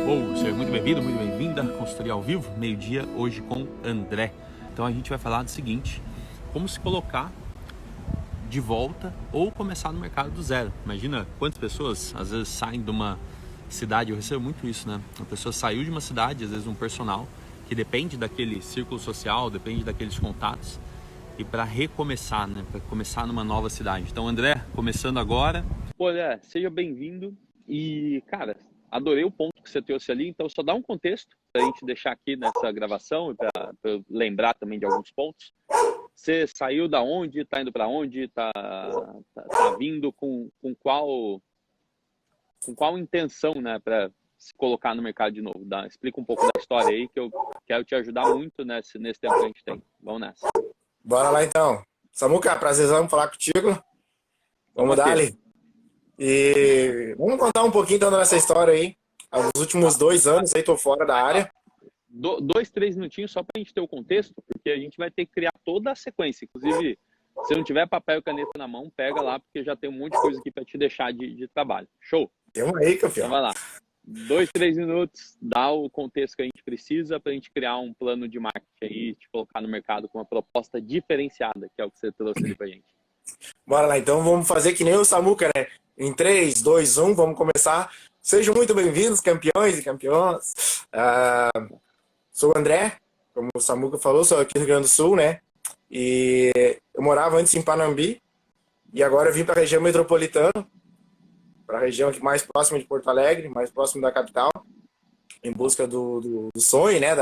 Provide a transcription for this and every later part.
Seja muito bem-vindo, muito bem-vinda. Consultoria ao vivo, meio-dia, hoje com André. Então a gente vai falar do seguinte: como se colocar de volta ou começar no mercado do zero. Imagina quantas pessoas às vezes saem de uma cidade, eu recebo muito isso, né? A pessoa saiu de uma cidade, às vezes um personal, que depende daquele círculo social, depende daqueles contatos, e para recomeçar, né? Para começar numa nova cidade. Então, André, começando agora. Olha, seja bem-vindo e, cara, adorei o ponto que você trouxe ali, então só dá um contexto para a gente deixar aqui nessa gravação e para eu lembrar também de alguns pontos. Você saiu da onde, está indo para onde, tá vindo com qual intenção, né, para se colocar no mercado de novo? Explica um pouco da história aí que eu quero te ajudar muito nesse tempo que a gente tem. Vamos nessa. Bora lá então. Samuca, prazerzão falar contigo. Vamos dar ali. E vamos contar um pouquinho então dessa história aí. Nos últimos 2 anos aí tô fora da área. 2, 3 minutinhos só para a gente ter o contexto, porque a gente vai ter que criar toda a sequência. Inclusive, se não tiver papel e caneta na mão, pega lá, porque já tem um monte de coisa aqui para te deixar de trabalho. Show? Temos aí, campeão. Então vai lá. 2, 3 minutos, dá o contexto que a gente precisa para a gente criar um plano de marketing aí, te colocar no mercado com uma proposta diferenciada, que é o que você trouxe ali para a gente. Bora lá, então vamos fazer que nem o Samuca, né? Em 3, 2, 1, vamos começar. Sejam muito bem-vindos, campeões e campeãs. Sou o André, como o Samuca falou, sou aqui do Rio Grande do Sul, né? E eu morava antes em Panambi e agora eu vim para a região metropolitana, para a região aqui mais próxima de Porto Alegre, mais próximo da capital, em busca do sonho, né?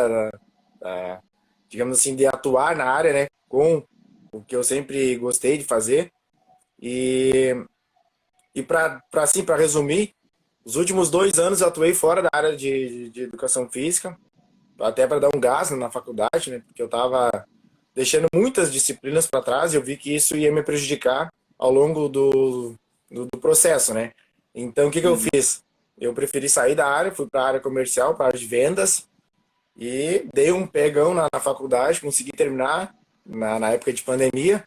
Digamos assim, de atuar na área, né? Com o que eu sempre gostei de fazer. E para resumir, os últimos 2 anos eu atuei fora da área de educação física, até para dar um gás na faculdade, né? Porque eu estava deixando muitas disciplinas para trás e eu vi que isso ia me prejudicar ao longo do processo, né? Então, o que eu fiz? Eu preferi sair da área, fui para a área comercial, para a área de vendas, e dei um pegão na faculdade, consegui terminar na época de pandemia,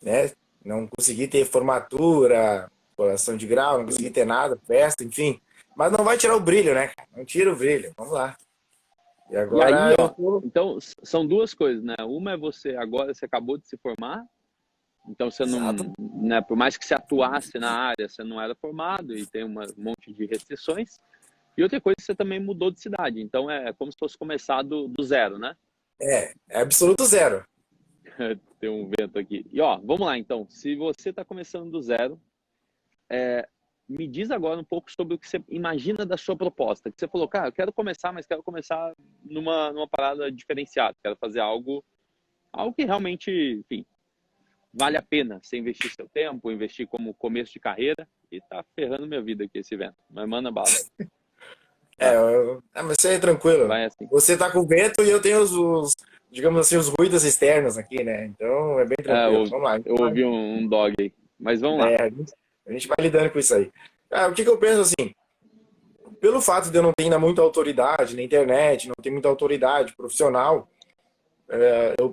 né? Não consegui ter formatura, colação de grau, não consegui ter nada, festa, enfim. Mas não vai tirar o brilho, né? Não tira o brilho, vamos lá. E agora, e aí, ó, então, são 2 coisas, né? Uma é agora você acabou de se formar, então você não, né, por mais que você atuasse na área, você não era formado e tem um monte de restrições. E outra coisa, você também mudou de cidade, então é como se fosse começar do zero, né? É absoluto zero. Tem um vento aqui. E ó, vamos lá então. Se você está começando do zero, me diz agora um pouco sobre o que você imagina da sua proposta. Que você falou, cara, eu quero começar, mas quero começar numa parada diferenciada. Quero fazer algo que realmente, enfim, vale a pena você investir seu tempo, investir como começo de carreira. E tá ferrando minha vida aqui esse vento. Mas manda bala. Mas você é tranquilo. Vai assim. Você tá com o vento e eu tenho digamos assim, os ruídos externos aqui, né? Então é bem tranquilo. Vamos lá. Eu ouvi um dog aí. Mas vamos lá. A gente vai lidando com isso aí. O que eu penso assim? Pelo fato de eu não ter ainda muita autoridade na internet, não ter muita autoridade profissional,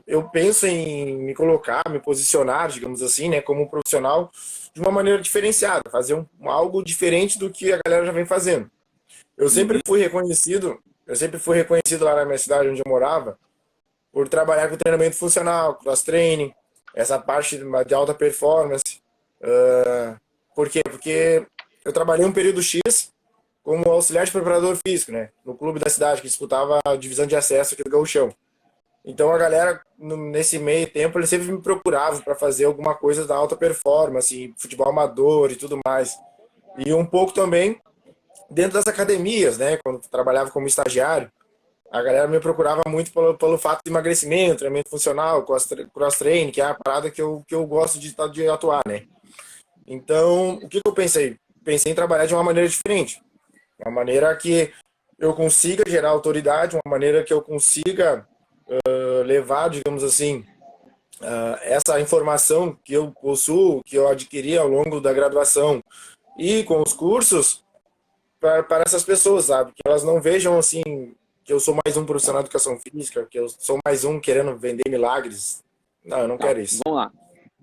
eu penso em me colocar, me posicionar, digamos assim, né, como um profissional de uma maneira diferenciada, fazer algo diferente do que a galera já vem fazendo. Eu sempre fui reconhecido lá na minha cidade onde eu morava, por trabalhar com treinamento funcional, cross-training, essa parte de alta performance. Por quê? Porque eu trabalhei um período X como auxiliar de preparador físico, né, no clube da cidade, que disputava a divisão de acesso aqui do Gauchão. Então a galera, nesse meio tempo, eles sempre me procuravam para fazer alguma coisa da alta performance, futebol amador e tudo mais. E um pouco também dentro das academias, né, quando eu trabalhava como estagiário, a galera me procurava muito pelo fato de emagrecimento, treinamento funcional, cross-training, que é a parada que eu gosto de atuar, né. Então, o que eu pensei? Pensei em trabalhar de uma maneira diferente. Uma maneira que eu consiga gerar autoridade, uma maneira que eu consiga levar, digamos assim, essa informação que eu possuo, que eu adquiri ao longo da graduação e com os cursos, para essas pessoas, sabe? Que elas não vejam assim que eu sou mais um profissional de educação física, que eu sou mais um querendo vender milagres. Não, eu não quero isso. Vamos lá.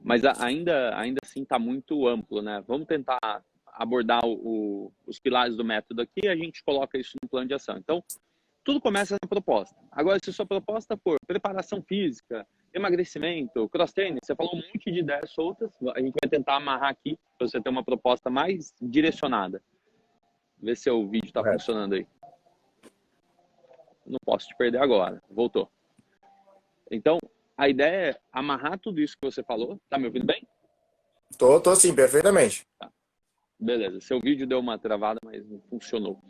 Mas ainda assim está muito amplo, né? Vamos tentar abordar os pilares do método aqui, a gente coloca isso no plano de ação. Então, tudo começa na proposta. Agora, se sua proposta for preparação física, emagrecimento, cross-training, você falou um monte de ideias soltas, a gente vai tentar amarrar aqui para você ter uma proposta mais direcionada. Vê se o vídeo está funcionando aí. Não posso te perder agora. Voltou. Então, a ideia é amarrar tudo isso que você falou. Tá me ouvindo bem? Tô sim, perfeitamente. Tá. Beleza. Seu vídeo deu uma travada, mas não funcionou.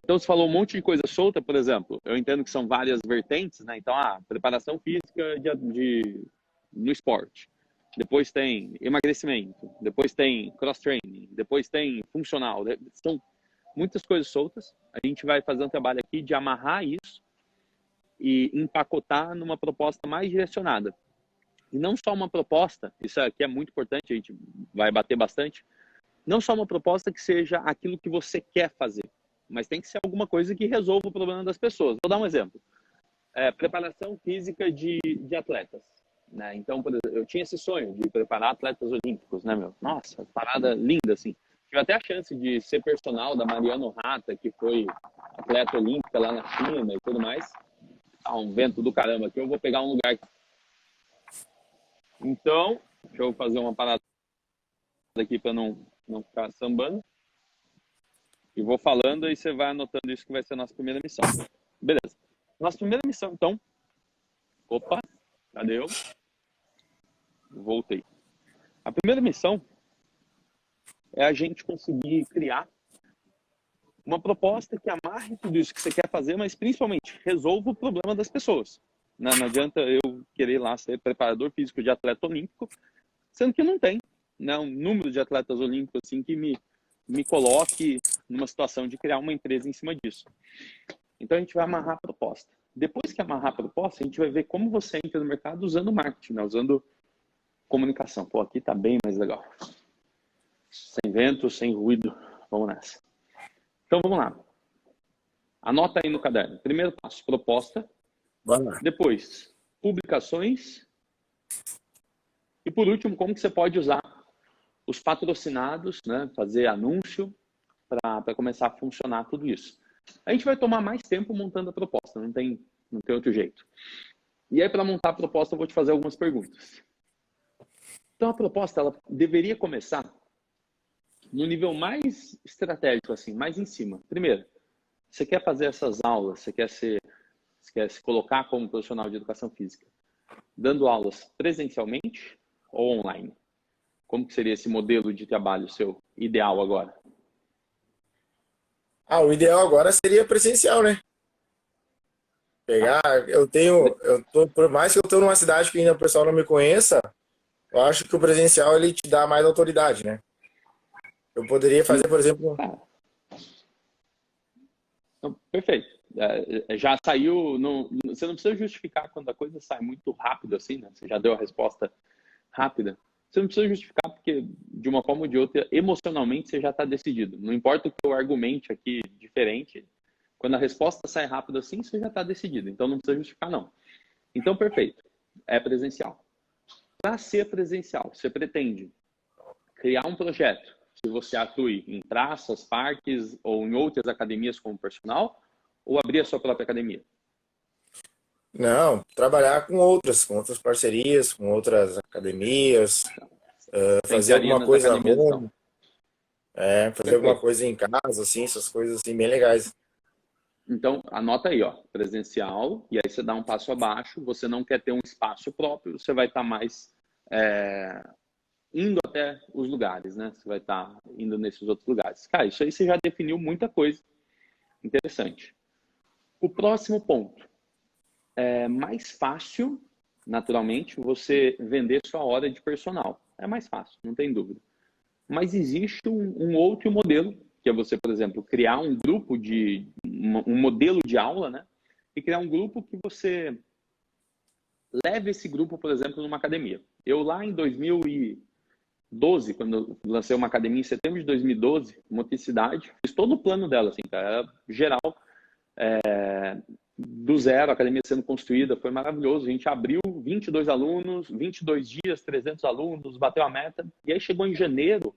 Então, você falou um monte de coisa solta, por exemplo. Eu entendo que são várias vertentes, né? Então, preparação física no esporte. Depois tem emagrecimento. Depois tem cross-training. Depois tem funcional. São muitas coisas soltas. A gente vai fazer um trabalho aqui de amarrar isso e empacotar numa proposta mais direcionada. E não só uma proposta, isso aqui é muito importante, a gente vai bater bastante, não só uma proposta que seja aquilo que você quer fazer, mas tem que ser alguma coisa que resolva o problema das pessoas. Vou dar um exemplo. Preparação física de atletas. Né? Então, por exemplo, eu tinha esse sonho de preparar atletas olímpicos, né, meu? Nossa, parada linda, assim. Tive até a chance de ser personal da Mariana Ohata, que foi atleta olímpica lá na China e tudo mais. Tá um vento do caramba aqui, eu vou pegar um lugar. Então, deixa eu fazer uma parada aqui para não ficar sambando. E vou falando e você vai anotando isso que vai ser a nossa primeira missão. Beleza. Nossa primeira missão, então. Opa, cadê eu? Voltei. A primeira missão é a gente conseguir criar uma proposta que amarre tudo isso que você quer fazer, mas principalmente resolva o problema das pessoas. Não adianta eu querer lá ser preparador físico de atleta olímpico, sendo que não tem, né, um número de atletas olímpicos assim, que me coloque numa situação de criar uma empresa em cima disso. Então a gente vai amarrar a proposta. Depois que amarrar a proposta, a gente vai ver como você entra no mercado usando marketing, né, usando comunicação. Pô, aqui tá bem mais legal. Sem vento, sem ruído. Vamos nessa. Então vamos lá. Anota aí no caderno. Primeiro passo, proposta. Vamos lá. Depois, publicações. E por último, como que você pode usar os patrocinados, né? Fazer anúncio para começar a funcionar tudo isso. A gente vai tomar mais tempo montando a proposta, não tem outro jeito. E aí, para montar a proposta, eu vou te fazer algumas perguntas. Então, a proposta ela deveria começar no nível mais estratégico, assim, mais em cima. Primeiro, você quer fazer essas aulas, você quer se colocar como profissional de educação física, dando aulas presencialmente ou online? Como que seria esse modelo de trabalho seu ideal agora? O ideal agora seria presencial, né? Por mais que eu estou numa cidade que ainda o pessoal não me conheça, eu acho que o presencial ele te dá mais autoridade, né? Eu poderia fazer, por exemplo... Perfeito. Já saiu... Você não precisa justificar quando a coisa sai muito rápido assim, né? Você já deu a resposta rápida. Você não precisa justificar porque, de uma forma ou de outra, emocionalmente você já está decidido. Não importa o que eu argumente aqui diferente, quando a resposta sai rápido assim, você já está decidido. Então não precisa justificar, não. Então, perfeito. É presencial. Para ser presencial, você pretende criar um projeto que você atue em praças, parques ou em outras academias como personal, ou abrir a sua própria academia? Não, trabalhar com outras parcerias, com outras academias, fazer alguma coisa home, fazer alguma coisa em casa, assim, essas coisas assim bem legais. Então, anota aí, ó, presencial, e aí você dá um passo abaixo, você não quer ter um espaço próprio, você vai estar mais indo até os lugares, né? Você vai estar indo nesses outros lugares. Cara, isso aí você já definiu muita coisa interessante. O próximo ponto. É mais fácil, naturalmente, você vender sua hora de personal. É mais fácil, não tem dúvida. Mas existe um outro modelo, que é você, por exemplo, criar um grupo um modelo de aula, né? E criar um grupo que você leve esse grupo, por exemplo, numa academia. Eu lá em 2012, quando eu lancei uma academia em setembro de 2012, Motricidade, fiz todo o plano dela, assim, cara, geral, do zero, a academia sendo construída, foi maravilhoso. A gente abriu 22 alunos, 22 dias, 300 alunos, bateu a meta. E aí chegou em janeiro,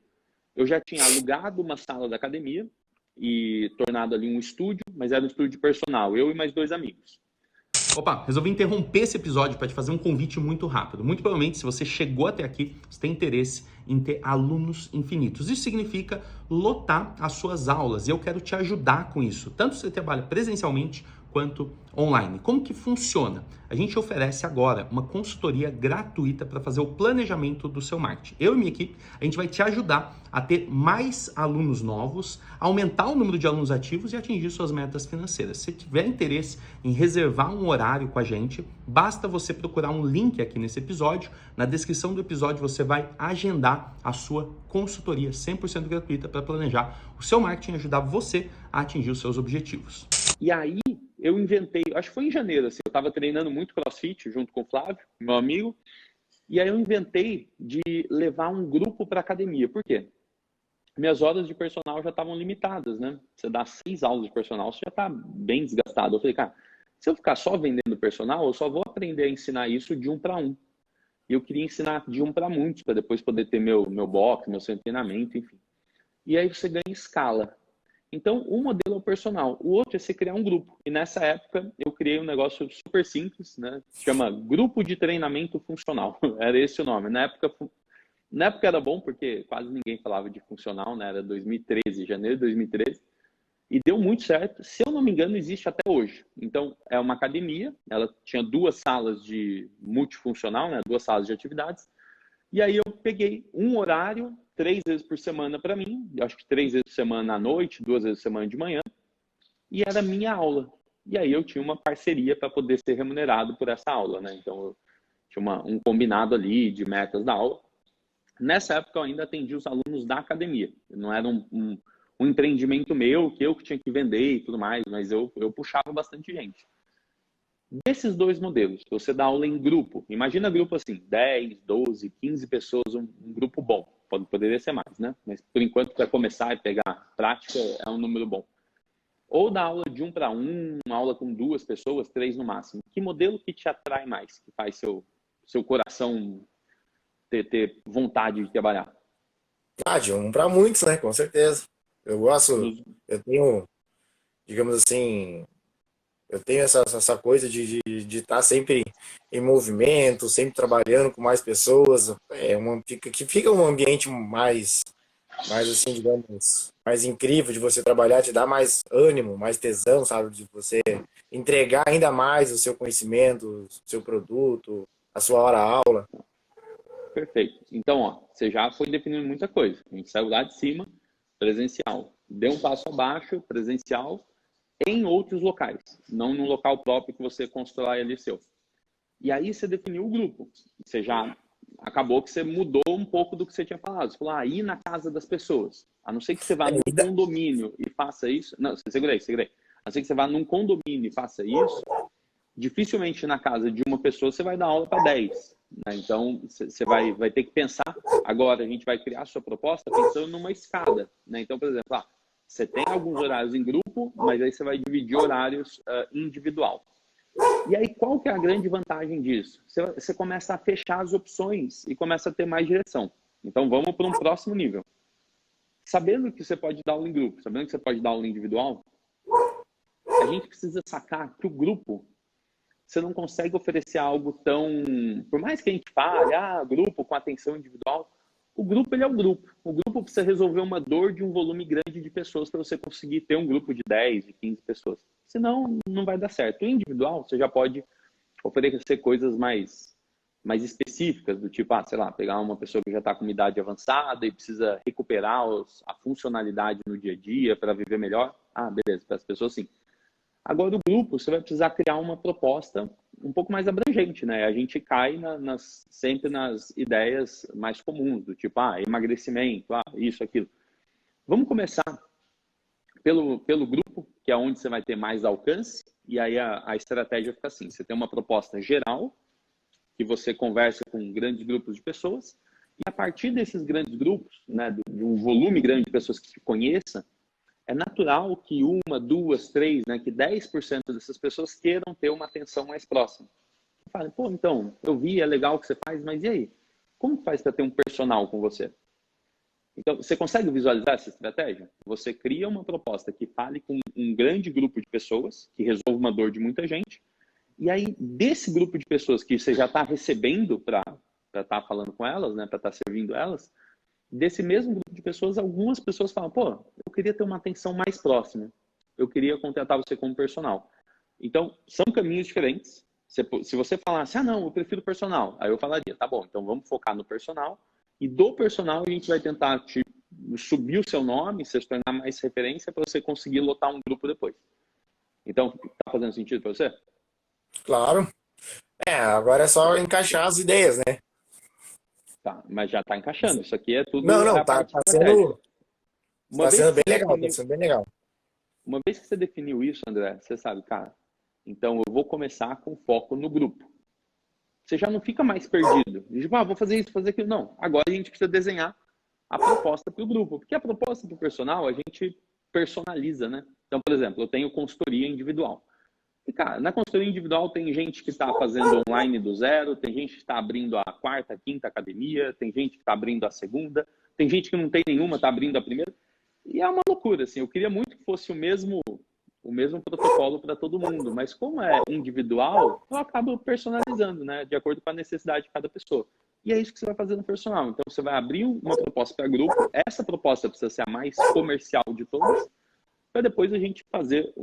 eu já tinha alugado uma sala da academia e tornado ali um estúdio, mas era um estúdio personal, eu e mais 2 amigos. Opa, resolvi interromper esse episódio para te fazer um convite muito rápido. Muito provavelmente, se você chegou até aqui, você tem interesse em ter alunos infinitos. Isso significa lotar as suas aulas e eu quero te ajudar com isso, tanto se você trabalha presencialmente quanto online. Como que funciona? A gente oferece agora uma consultoria gratuita para fazer o planejamento do seu marketing. Eu e minha equipe, a gente vai te ajudar a ter mais alunos novos, aumentar o número de alunos ativos e atingir suas metas financeiras. Se tiver interesse em reservar um horário com a gente, basta você procurar um link aqui nesse episódio. Na descrição do episódio você vai agendar a sua consultoria 100% gratuita para planejar o seu marketing e ajudar você a atingir os seus objetivos. E aí eu inventei, acho que foi em janeiro, assim, eu estava treinando muito CrossFit junto com o Flávio, meu amigo, e aí eu inventei de levar um grupo para academia. Por quê? Minhas horas de personal já estavam limitadas, né? Você dá 6 aulas de personal, você já está bem desgastado. Eu falei, cara, se eu ficar só vendendo personal, eu só vou aprender a ensinar isso de 1 para 1. E eu queria ensinar de 1 para muitos, para depois poder ter meu box, meu centro de treinamento, enfim. E aí você ganha escala. Então, um modelo é o personal, o outro é você criar um grupo. E nessa época, eu criei um negócio super simples, né? Se chama Grupo de Treinamento Funcional. Era esse o nome. Na época era bom, porque quase ninguém falava de funcional, né? Era 2013, janeiro de 2013. E deu muito certo. Se eu não me engano, existe até hoje. Então, é uma academia. Ela tinha 2 salas de multifuncional, né? 2 salas de atividades. E aí eu peguei um horário 3 vezes por semana para mim, eu acho que 3 vezes por semana à noite, 2 vezes por semana de manhã, e era minha aula. E aí eu tinha uma parceria para poder ser remunerado por essa aula, né? Então eu tinha um combinado ali de metas da aula. Nessa época eu ainda atendia os alunos da academia, não era um empreendimento meu, que eu que tinha que vender e tudo mais, mas eu puxava bastante gente. Desses 2 modelos, você dá aula em grupo, imagina grupo assim, 10, 12, 15 pessoas, um grupo bom, poderia ser mais, né? Mas por enquanto, para começar e pegar prática, é um número bom. Ou dá aula de 1 para 1, uma aula com 2 pessoas, 3 no máximo. Que modelo que te atrai mais, que faz seu coração ter vontade de trabalhar? De 1 para muitos, né? Com certeza. Eu tenho, digamos assim, eu tenho essa coisa de estar sempre em movimento, sempre trabalhando com mais pessoas. Fica um ambiente mais assim, digamos, mais incrível de você trabalhar, te dá mais ânimo, mais tesão, sabe? De você entregar ainda mais o seu conhecimento, o seu produto, a sua hora-aula. Perfeito. Então, ó, você já foi definindo muita coisa. A gente saiu lá de cima, presencial. Deu um passo abaixo, presencial, em outros locais, não num local próprio que você constrói ali seu. E aí você definiu o grupo. Você já acabou que você mudou um pouco do que você tinha falado. Você falou, ir na casa das pessoas. A não ser que você vá num condomínio e faça isso. Não, segura aí. A não ser que você vá num condomínio e faça isso, dificilmente na casa de uma pessoa você vai dar aula para 10. Né? Então, você vai ter que pensar. Agora, a gente vai criar a sua proposta pensando numa escada. Né? Então, por exemplo, você tem alguns horários em grupo, mas aí você vai dividir horários individual. E aí, qual que é a grande vantagem disso? Você começa a fechar as opções e começa a ter mais direção. Então, vamos para um próximo nível. Sabendo que você pode dar aula em grupo, sabendo que você pode dar aula individual, a gente precisa sacar que o grupo, você não consegue oferecer algo tão... Por mais que a gente fale, grupo com atenção individual, o grupo, ele é o grupo. O grupo precisa resolver uma dor de um volume grande de pessoas para você conseguir ter um grupo de 10, de 15 pessoas. Senão, não vai dar certo. O individual, você já pode oferecer coisas mais específicas, do tipo, sei lá, pegar uma pessoa que já está com uma idade avançada e precisa recuperar a funcionalidade no dia a dia para viver melhor. Beleza, para as pessoas sim. Agora, o grupo, você vai precisar criar uma proposta um pouco mais abrangente, né? A gente cai sempre nas ideias mais comuns, do tipo, emagrecimento, isso, aquilo. Vamos começar pelo grupo, que é onde você vai ter mais alcance, e aí a estratégia fica assim, você tem uma proposta geral, que você conversa com grandes grupos de pessoas, e a partir desses grandes grupos, né, de um volume grande de pessoas que te conheçam, é natural que 1, 2, 3, né, que 10% dessas pessoas queiram ter uma atenção mais próxima. Fala, então, eu vi, é legal o que você faz, mas e aí? Como faz para ter um personal com você? Então, você consegue visualizar essa estratégia? Você cria uma proposta que fale com um grande grupo de pessoas, que resolva uma dor de muita gente, e aí, desse grupo de pessoas que você já está recebendo para estar falando com elas, né, para estar servindo elas, desse mesmo grupo de pessoas, algumas pessoas falam, pô, eu queria ter uma atenção mais próxima, eu queria contratar você como personal. Então, são caminhos diferentes. Se você falasse, não, eu prefiro personal, aí eu falaria, tá bom, então vamos focar no personal, e do personal a gente vai tentar subir o seu nome, se tornar mais referência para você conseguir lotar um grupo depois. Então, tá fazendo sentido para você? Claro. Agora é só encaixar as ideias, né? Tá, mas já tá encaixando. Isso aqui é tudo. Não, tá sendo bem legal, tá sendo bem legal. Uma vez que você definiu isso, André, você sabe, cara, então eu vou começar com foco no grupo. Você já não fica mais perdido. Tipo, vou fazer isso, fazer aquilo. Não, agora a gente precisa desenhar a proposta para o grupo. Porque a proposta para o personal, a gente personaliza, né? Então, por exemplo, eu tenho consultoria individual. E, cara, na consultoria individual tem gente que está fazendo online do zero, tem gente que está abrindo a quarta, a quinta academia, tem gente que está abrindo a segunda, tem gente que não tem nenhuma, está abrindo a primeira. E é uma loucura, assim. Eu queria muito que fosse o mesmo protocolo para todo mundo, mas como é individual, eu acabo personalizando, né, de acordo com a necessidade de cada pessoa. E é isso que você vai fazer no personal. Então, você vai abrir uma proposta para grupo, essa proposta precisa ser a mais comercial de todas, para depois a gente fazer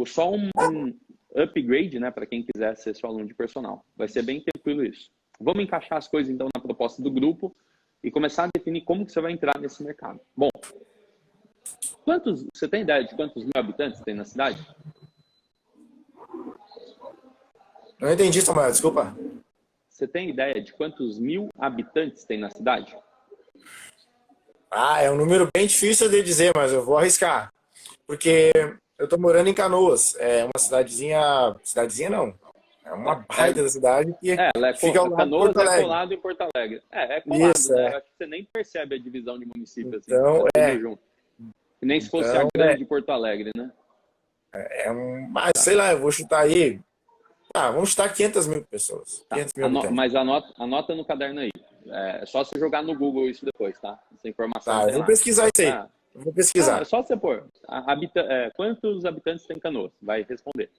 só um upgrade, né, para quem quiser ser seu aluno de personal. Vai ser bem tranquilo isso. Vamos encaixar as coisas, então, na proposta do grupo e começar a definir como que você vai entrar nesse mercado. Bom, você tem ideia de quantos mil habitantes tem na cidade? Não entendi, Samuel, desculpa. Você tem ideia de quantos mil habitantes tem na cidade? É um número bem difícil de dizer, mas eu vou arriscar. Porque eu tô morando em Canoas. É uma cidadezinha... Cidadezinha não. É uma baita da cidade que fica ao lado de Porto Alegre. É colado em Porto Alegre. É colado, Isso, né? Acho que você nem percebe a divisão de municípios. Então, assim, junto. Que nem se fosse a grande Porto Alegre, né? Mas, sei lá, eu vou chutar aí... vamos chutar 500 mil pessoas. 500 mil habitantes. Mas anota no caderno aí. É só você jogar no Google isso depois, tá? Essa informação. Eu vou pesquisar isso aí. Eu vou pesquisar. É só você pôr. Quantos habitantes tem Canoas? Vai responder.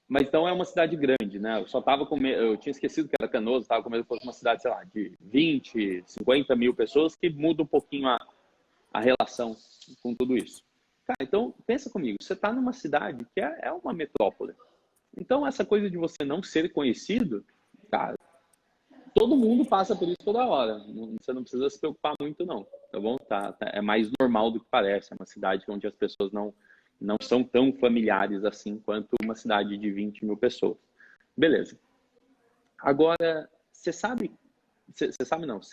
Mas então é uma cidade grande, né? Eu tinha esquecido que era Canoas, estava com medo que fosse uma cidade, sei lá, de 20, 50 mil pessoas, que muda um pouquinho a relação com tudo isso. Cara, então pensa comigo, você está numa cidade que é uma metrópole. Então essa coisa de você não ser conhecido, cara, todo mundo passa por isso toda hora. Você não precisa se preocupar muito, não. Tá bom? É mais normal do que parece. É uma cidade onde as pessoas não são tão familiares assim quanto uma cidade de 20 mil pessoas. Beleza. Agora, você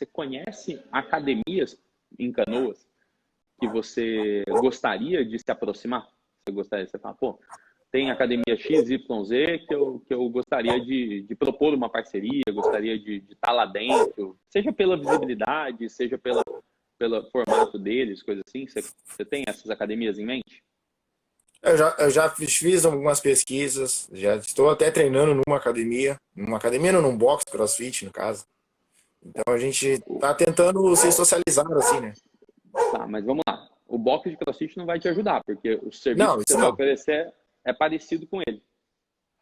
conhece academias em Canoas que você gostaria de se aproximar? Você fala, pô, tem academia XYZ que eu gostaria de propor uma parceria, gostaria de estar lá dentro, seja pela visibilidade, seja pelo formato deles, coisa assim. Você tem essas academias em mente? Eu já fiz algumas pesquisas, já estou até treinando numa academia não, num box CrossFit, no caso. Então a gente está tentando se socializar assim, né? Tá, mas vamos lá. O box de CrossFit não vai te ajudar, porque o serviço que você vai oferecer é parecido com ele.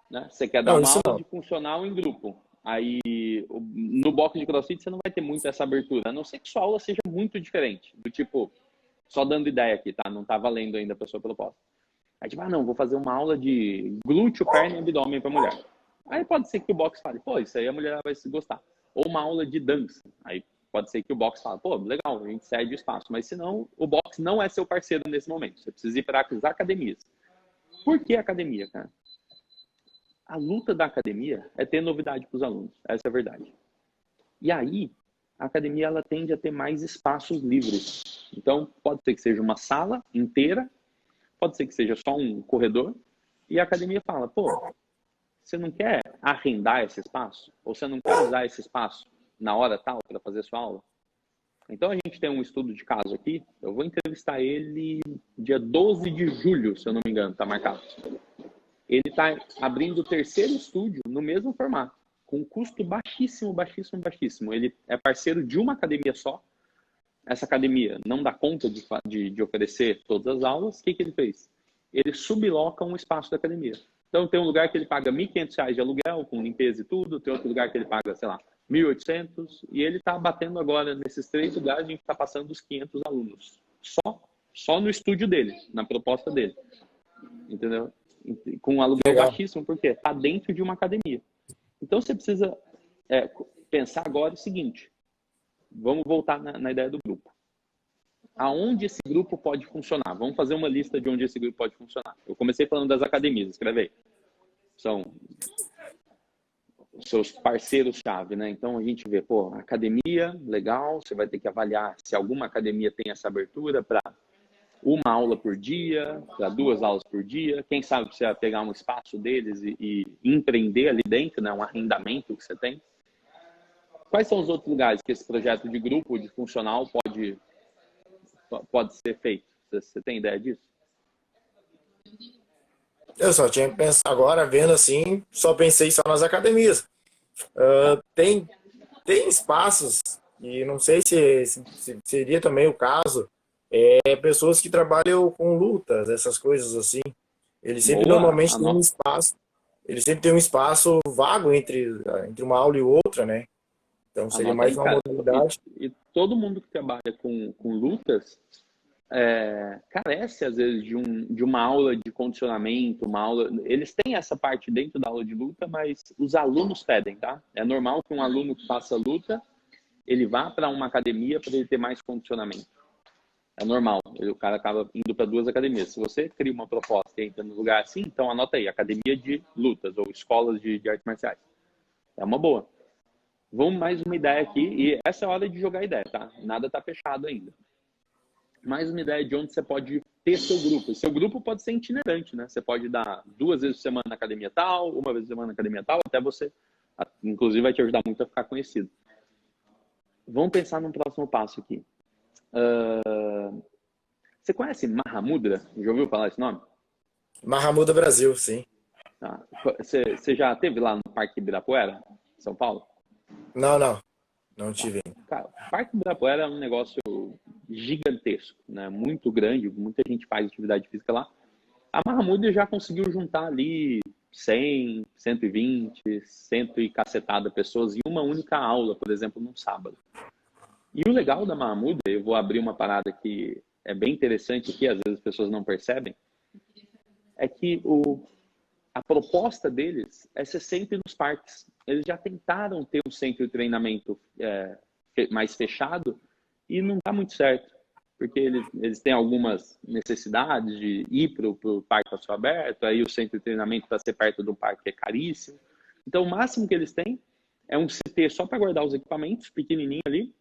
Né? Você quer dar uma aula de funcional em grupo. Aí, no box de CrossFit, você não vai ter muito essa abertura, a não ser que sua aula seja muito diferente. Do tipo, só dando ideia aqui, tá? Não tá valendo ainda para sua proposta. Aí, tipo, não, vou fazer uma aula de glúteo, perna e abdômen para mulher. Aí pode ser que o box fale, pô, isso aí a mulher vai se gostar. Ou uma aula de dança. Aí pode ser que o box fale, pô, legal, a gente cede o espaço. Mas se não, o box não é seu parceiro nesse momento. Você precisa ir para as academias. Por que academia, cara? A luta da academia é ter novidade para os alunos. Essa é a verdade. E aí, a academia ela tende a ter mais espaços livres. Então, pode ser que seja uma sala inteira, pode ser que seja só um corredor, e a academia fala, pô, você não quer arrendar esse espaço? Ou você não quer usar esse espaço na hora tal para fazer sua aula? Então, a gente tem um estudo de caso aqui, eu vou entrevistar ele dia 12 de julho, se eu não me engano, tá marcado. Ele está abrindo o terceiro estúdio no mesmo formato, com um custo baixíssimo, baixíssimo, baixíssimo. Ele é parceiro de uma academia só, essa academia não dá conta de oferecer todas as aulas, o que ele fez? Ele subloca um espaço da academia. Então, tem um lugar que ele paga R$ 1.500 de aluguel, com limpeza e tudo, tem outro lugar que ele paga, sei lá, 1.800, e ele está batendo agora, nesses 3 lugares, a gente está passando dos 500 alunos. Só no estúdio dele, na proposta dele. Entendeu? Com um aluguel baixíssimo, porque está dentro de uma academia. Então, você precisa pensar agora o seguinte, vamos voltar na ideia do grupo. Aonde esse grupo pode funcionar? Vamos fazer uma lista de onde esse grupo pode funcionar. Eu comecei falando das academias, escreve aí. São os seus parceiros-chave, né? Então a gente vê, academia, legal, você vai ter que avaliar se alguma academia tem essa abertura para uma aula por dia, para 2 aulas por dia. Quem sabe você vai pegar um espaço deles e empreender ali dentro, né? Um arrendamento que você tem. Quais são os outros lugares que esse projeto de grupo, de funcional, pode ser feito? Você tem ideia disso? Eu só tinha que pensar agora, vendo assim, só pensei só nas academias. Tem espaços, e não sei se seria também o caso, pessoas que trabalham com lutas, essas coisas assim. Eles sempre normalmente têm um espaço, eles sempre têm um espaço vago entre uma aula e outra, né? Então seria mais uma modalidade. E todo mundo que trabalha com lutas carece, às vezes, de uma aula de condicionamento, uma aula... Eles têm essa parte dentro da aula de luta, mas os alunos pedem, tá? É normal que um aluno que faça luta, ele vá para uma academia para ele ter mais condicionamento. É normal. O cara acaba indo para 2 academias. Se você cria uma proposta e entra no lugar assim, então anota aí, academia de lutas ou escolas de artes marciais. É uma boa. Vamos mais uma ideia aqui, e essa é a hora de jogar ideia, tá? Nada tá fechado ainda. Mais uma ideia de onde você pode ter seu grupo. Seu grupo pode ser itinerante, né? Você pode dar 2 vezes por semana na academia tal, 1 vez por semana na academia tal, até você, inclusive, vai te ajudar muito a ficar conhecido. Vamos pensar num próximo passo aqui. Você conhece Mahamudra? Já ouviu falar esse nome? Mahamudra Brasil, sim. Tá. Você já esteve lá no Parque Ibirapuera, São Paulo? Não tive. Cara, o Parque Ibirapuera é um negócio gigantesco, né? Muito grande, muita gente faz atividade física lá. A Mahamudra já conseguiu juntar ali 100, 120, 100 e cacetada pessoas em uma única aula, por exemplo, num sábado. E o legal da Mahamudra, eu vou abrir uma parada que é bem interessante aqui, às vezes as pessoas não percebem, é que a proposta deles é ser sempre nos parques. Eles já tentaram ter um centro de treinamento mais fechado e não dá muito certo, porque eles têm algumas necessidades de ir para o parque a céu aberto, aí o centro de treinamento para ser perto do parque é caríssimo. Então o máximo que eles têm é um CT só para guardar os equipamentos, pequenininho ali,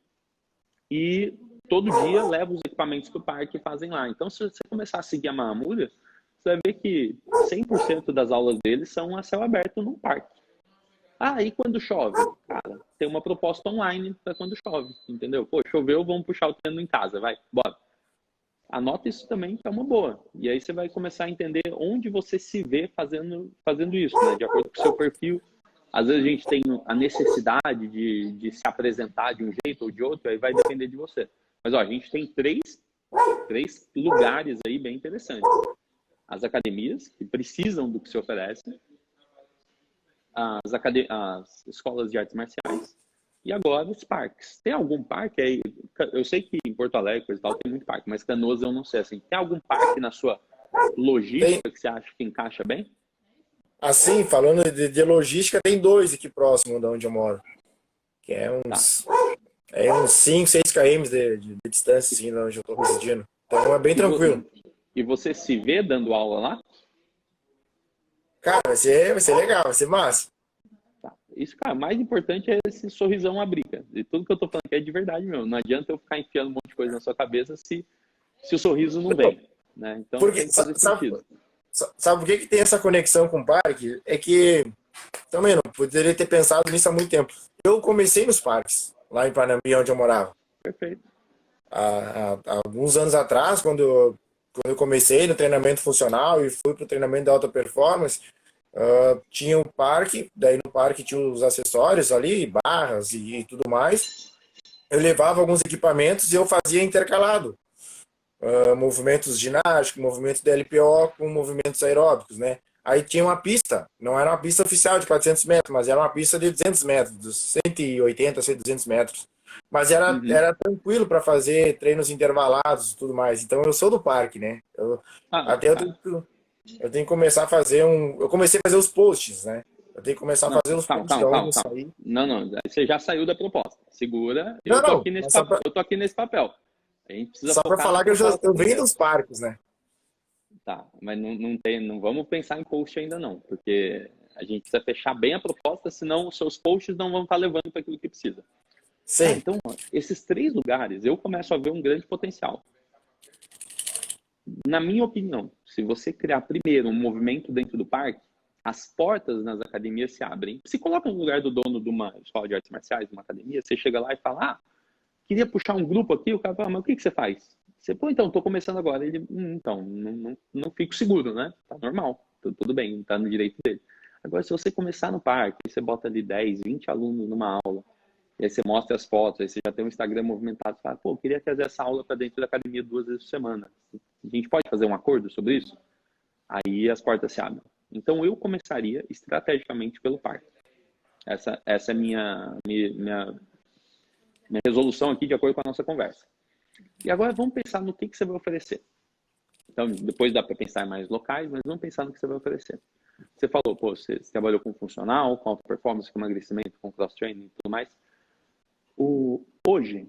e todo dia leva os equipamentos para o parque e fazem lá. Então se você começar a seguir a Mahamudra, você vai ver que 100% das aulas deles são a céu aberto num parque. E quando chove? Cara, tem uma proposta online para quando chove, entendeu? Choveu, vamos puxar o treino em casa, vai, bora. Anota isso também, que é uma boa. E aí você vai começar a entender onde você se vê fazendo isso, né? De acordo com o seu perfil. Às vezes a gente tem a necessidade de se apresentar de um jeito ou de outro, aí vai depender de você. Mas a gente tem três lugares aí bem interessantes. As academias, que precisam do que se oferece, as escolas de artes marciais e agora os parques. Tem algum parque aí? Eu sei que em Porto Alegre coisa e tal, tem muito parque, mas Canoas eu não sei. Assim, tem algum parque na sua logística que você acha que encaixa bem? Assim, falando de logística, tem 2 aqui próximo de onde eu moro. Que é uns 5, 6 km de distância, assim, de onde eu estou residindo. Então é bem tranquilo. E você se vê dando aula lá? Cara, vai ser legal, vai ser massa. Tá. Isso, cara, o mais importante é esse sorrisão abrir, cara. E tudo que eu tô falando aqui é de verdade mesmo. Não adianta eu ficar enfiando um monte de coisa na sua cabeça se o sorriso não vem, né? Então, porque, tem que fazer sentido. Sabe por que tem essa conexão com o parque? É que, também não poderia ter pensado nisso há muito tempo. Eu comecei nos parques, lá em Panambi, onde eu morava. Perfeito. Há alguns anos atrás, quando eu comecei no treinamento funcional e fui para o treinamento de alta performance, tinha um parque, daí no parque tinha os acessórios ali, barras e tudo mais. eu levava alguns equipamentos e eu fazia intercalado. Movimentos ginásticos, movimentos de LPO com movimentos aeróbicos, né? Aí tinha uma pista, não era uma pista oficial de 400 metros, mas era uma pista de 200 metros, dos 180 a 200 metros. Mas Uhum. era tranquilo para fazer treinos intervalados e tudo mais. Então eu sou do parque, né? Ah, Até cara, eu tenho que começar a fazer um. Eu comecei a fazer os posts, né? Eu tenho que começar a não, fazer os calma, posts de calma, onde calma, eu calma. saí. Não, não, você já saiu da proposta. Segura, Não, não, mas eu tô aqui nesse papel. A gente precisa só para focar na falar que proposta eu venho primeiro. dos parques, né? Tá, mas não vamos pensar em post ainda não, porque a gente precisa fechar bem a proposta, senão os seus posts não vão estar levando para aquilo que precisa. Cara, Sim, então, ó, esses 3 lugares, eu começo a ver um grande potencial. Na minha opinião, se você criar primeiro um movimento dentro do parque, as portas nas academias se abrem. Se coloca no lugar do dono de uma escola de artes marciais, de uma academia, você chega lá e fala, queria puxar um grupo aqui, o cara fala, mas o que você faz? Você, pô, então, tô começando agora. Ele, então, não fico seguro, né? Tá normal, tudo bem, tá no direito dele. Agora, se você começar no parque, você bota ali 10, 20 alunos numa aula, e aí você mostra as fotos, aí você já tem um Instagram movimentado, você fala, pô, eu queria trazer essa aula para dentro da academia 2 vezes por semana. A gente pode fazer um acordo sobre isso? Aí as portas se abrem. Então, eu começaria estrategicamente pelo parque. Essa é minha resolução aqui de acordo com a nossa conversa. E agora vamos pensar no que você vai oferecer. Então, depois dá para pensar em mais locais, mas vamos pensar no que você vai oferecer. Você falou, pô, você trabalhou com funcional, com alta performance, com emagrecimento, com cross-training e tudo mais. Hoje,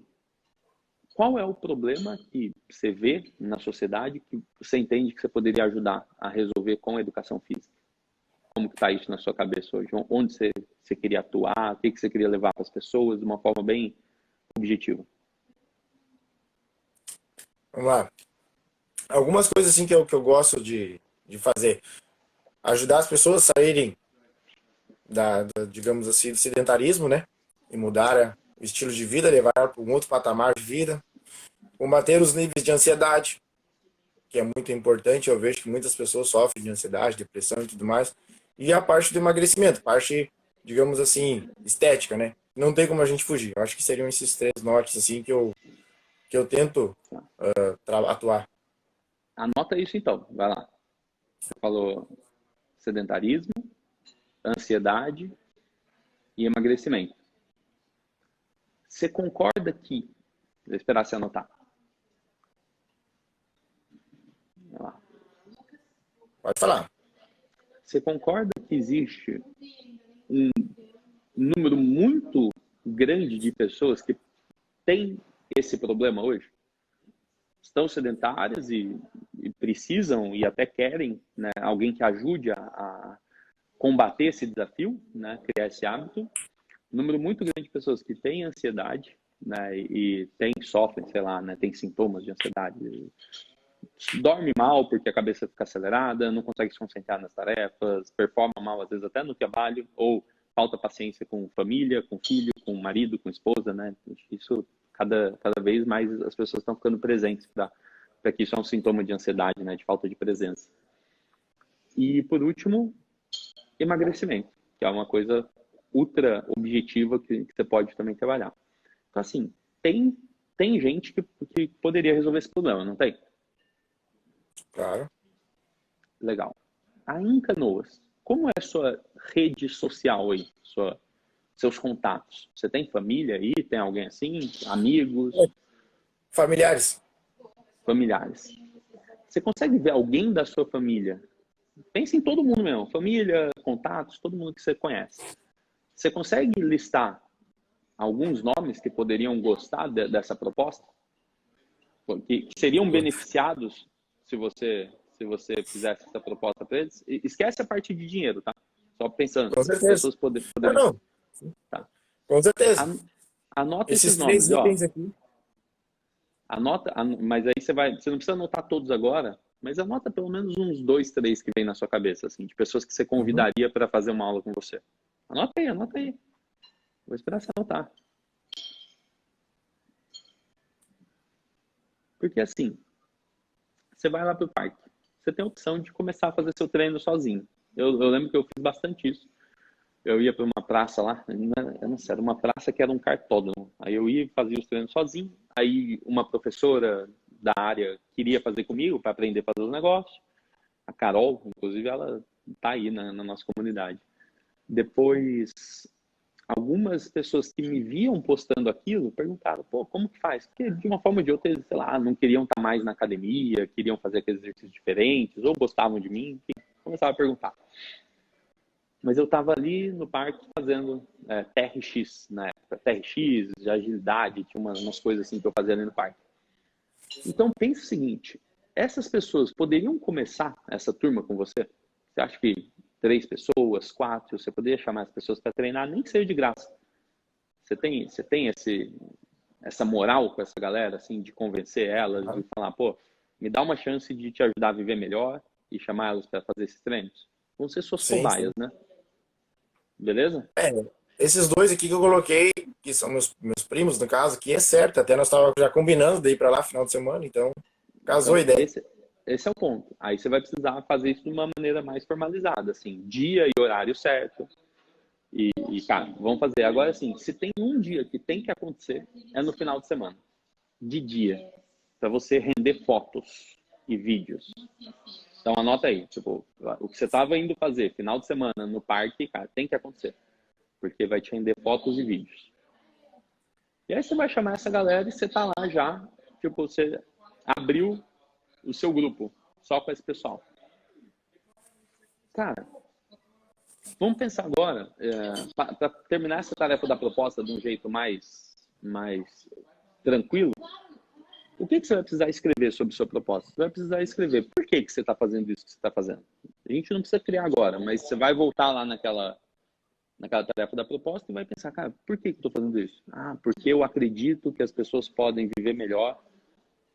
qual é o problema que você vê na sociedade que você entende que você poderia ajudar a resolver com a educação física? Como que está isso na sua cabeça hoje? Onde você queria atuar? O que você queria levar para as pessoas de uma forma bem objetiva? vamos lá. Algumas coisas assim que eu gosto de fazer. Ajudar as pessoas a saírem digamos assim, do sedentarismo, né? E mudar o estilo de vida, levar para um outro patamar de vida. Combater os níveis de ansiedade, que é muito importante. Eu vejo que muitas pessoas sofrem de ansiedade, depressão e tudo mais. E a parte do emagrecimento, parte, digamos assim, estética, né? Não tem como a gente fugir. Eu acho que seriam esses 3 nortes assim que eu tento atuar. Anota isso então, vai lá. Você falou sedentarismo, ansiedade e emagrecimento. Você concorda que... Vou esperar você anotar. Vai lá. Pode falar. Você concorda que existe um número muito grande de pessoas que têm esse problema hoje? Estão sedentárias e precisam e até querem, né, alguém que ajude a combater esse desafio, né, criar esse hábito. Um número muito grande de pessoas que têm ansiedade, né, e sofrem, sei lá, né, tem sintomas de ansiedade, dorme mal porque a cabeça fica acelerada, não consegue se concentrar nas tarefas, performa mal às vezes até no trabalho, ou falta paciência com família, com filho, com marido, com esposa, né? Isso cada vez mais as pessoas estão ficando presentes para que isso é um sintoma de ansiedade, né? De falta de presença. E por último, emagrecimento, que é uma coisa ultra objetiva que você pode também trabalhar. Então assim, tem gente que poderia resolver esse problema, não tem? Claro. Legal. Aí em Canoas, como é a sua rede social aí? Seus contatos? Você tem família aí? Tem alguém assim? Amigos? Familiares. Familiares? Você consegue ver alguém da sua família? Pense em todo mundo mesmo. Família, contatos, todo mundo que você conhece. Você consegue listar alguns nomes que poderiam gostar dessa proposta? Que seriam beneficiados se você fizesse essa proposta para eles? Esquece a parte de dinheiro, tá? Só pensando, Com as certeza. pessoas Não, poderiam... não. Tá. Com certeza. Anota Esses esses três nomes, ó. itens aqui. Mas aí você não precisa anotar todos agora, mas anota pelo menos uns 2, 3 que vem na sua cabeça, assim, de pessoas que você Uhum. convidaria para fazer uma aula com você. Anota aí, anota aí. Vou esperar você anotar. Porque assim, você vai lá pro parque, você tem a opção de começar a fazer seu treino sozinho. Eu lembro que eu fiz bastante isso. eu ia para uma praça lá, eu não sei, era uma praça que era um cartódromo. Aí eu ia e fazia os treinos sozinho. Aí uma professora da área queria fazer comigo para aprender a fazer os negócios. A Carol, inclusive, ela tá aí na nossa comunidade. Depois, algumas pessoas que me viam postando aquilo perguntaram, pô, como que faz? Porque de uma forma ou de outra, eles, sei lá, não queriam estar mais na academia, queriam fazer aqueles exercícios diferentes, ou gostavam de mim, enfim, começavam a perguntar. Mas eu estava ali no parque fazendo TRX na época, TRX, de agilidade, tinha umas coisas assim que eu fazia ali no parque. Então, pense o seguinte, essas pessoas poderiam começar essa turma com você? Você acha que 3 pessoas, 4, você poderia chamar as pessoas para treinar, nem que seja de graça? Você tem essa moral com essa galera, assim, de convencer elas, de falar, pô, me dá uma chance de te ajudar a viver melhor e chamar elas para fazer esses treinos? Vão ser suas Sim, cobaias, sim. né? Beleza? Esses dois aqui que eu coloquei, que são meus primos, no caso, que é certo, até nós estávamos já combinando de ir para lá final de semana, então casou a Então, ideia. esse é o ponto. Aí você vai precisar fazer isso de uma maneira mais formalizada, assim, dia e horário certo. E cara, vamos fazer. Agora, assim, se tem um dia que tem que acontecer, é no final de semana. De dia. Para você render fotos e vídeos. Então, anota aí. Tipo, o que você estava indo fazer final de semana no parque, cara, tem que acontecer. Porque vai te render fotos e vídeos. E aí você vai chamar essa galera e você tá lá já. Tipo, você abriu o seu grupo só com esse pessoal. Cara, vamos pensar agora, para terminar essa tarefa da proposta de um jeito mais tranquilo, o que você vai precisar escrever sobre sua proposta? Você vai precisar escrever por que você está fazendo isso que você está fazendo. A gente não precisa criar agora, mas você vai voltar lá naquela tarefa da proposta e vai pensar, cara, por que eu estou fazendo isso? Ah, porque eu acredito que as pessoas podem viver melhor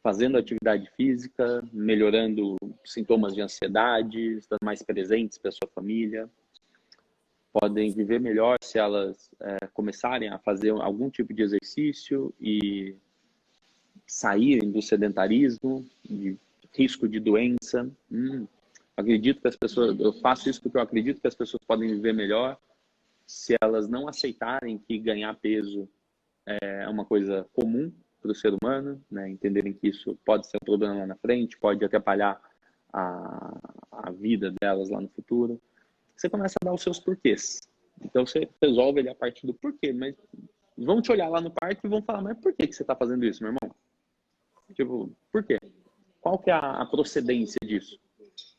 fazendo atividade física, melhorando sintomas de ansiedade, estando mais presentes para a sua família. Podem viver melhor se elas começarem a fazer algum tipo de exercício e saírem do sedentarismo, de risco de doença. Acredito que as pessoas, eu faço isso porque eu acredito que as pessoas podem viver melhor se elas não aceitarem que ganhar peso é uma coisa comum para o ser humano, né? Entenderem que isso pode ser um problema lá na frente, pode atrapalhar a vida delas lá no futuro. Você começa a dar os seus porquês. Então você resolve ele a partir do porquê, mas vão te olhar lá no parque e vão falar, mas por que você está fazendo isso, meu irmão? Tipo, por quê? Qual que é a procedência disso?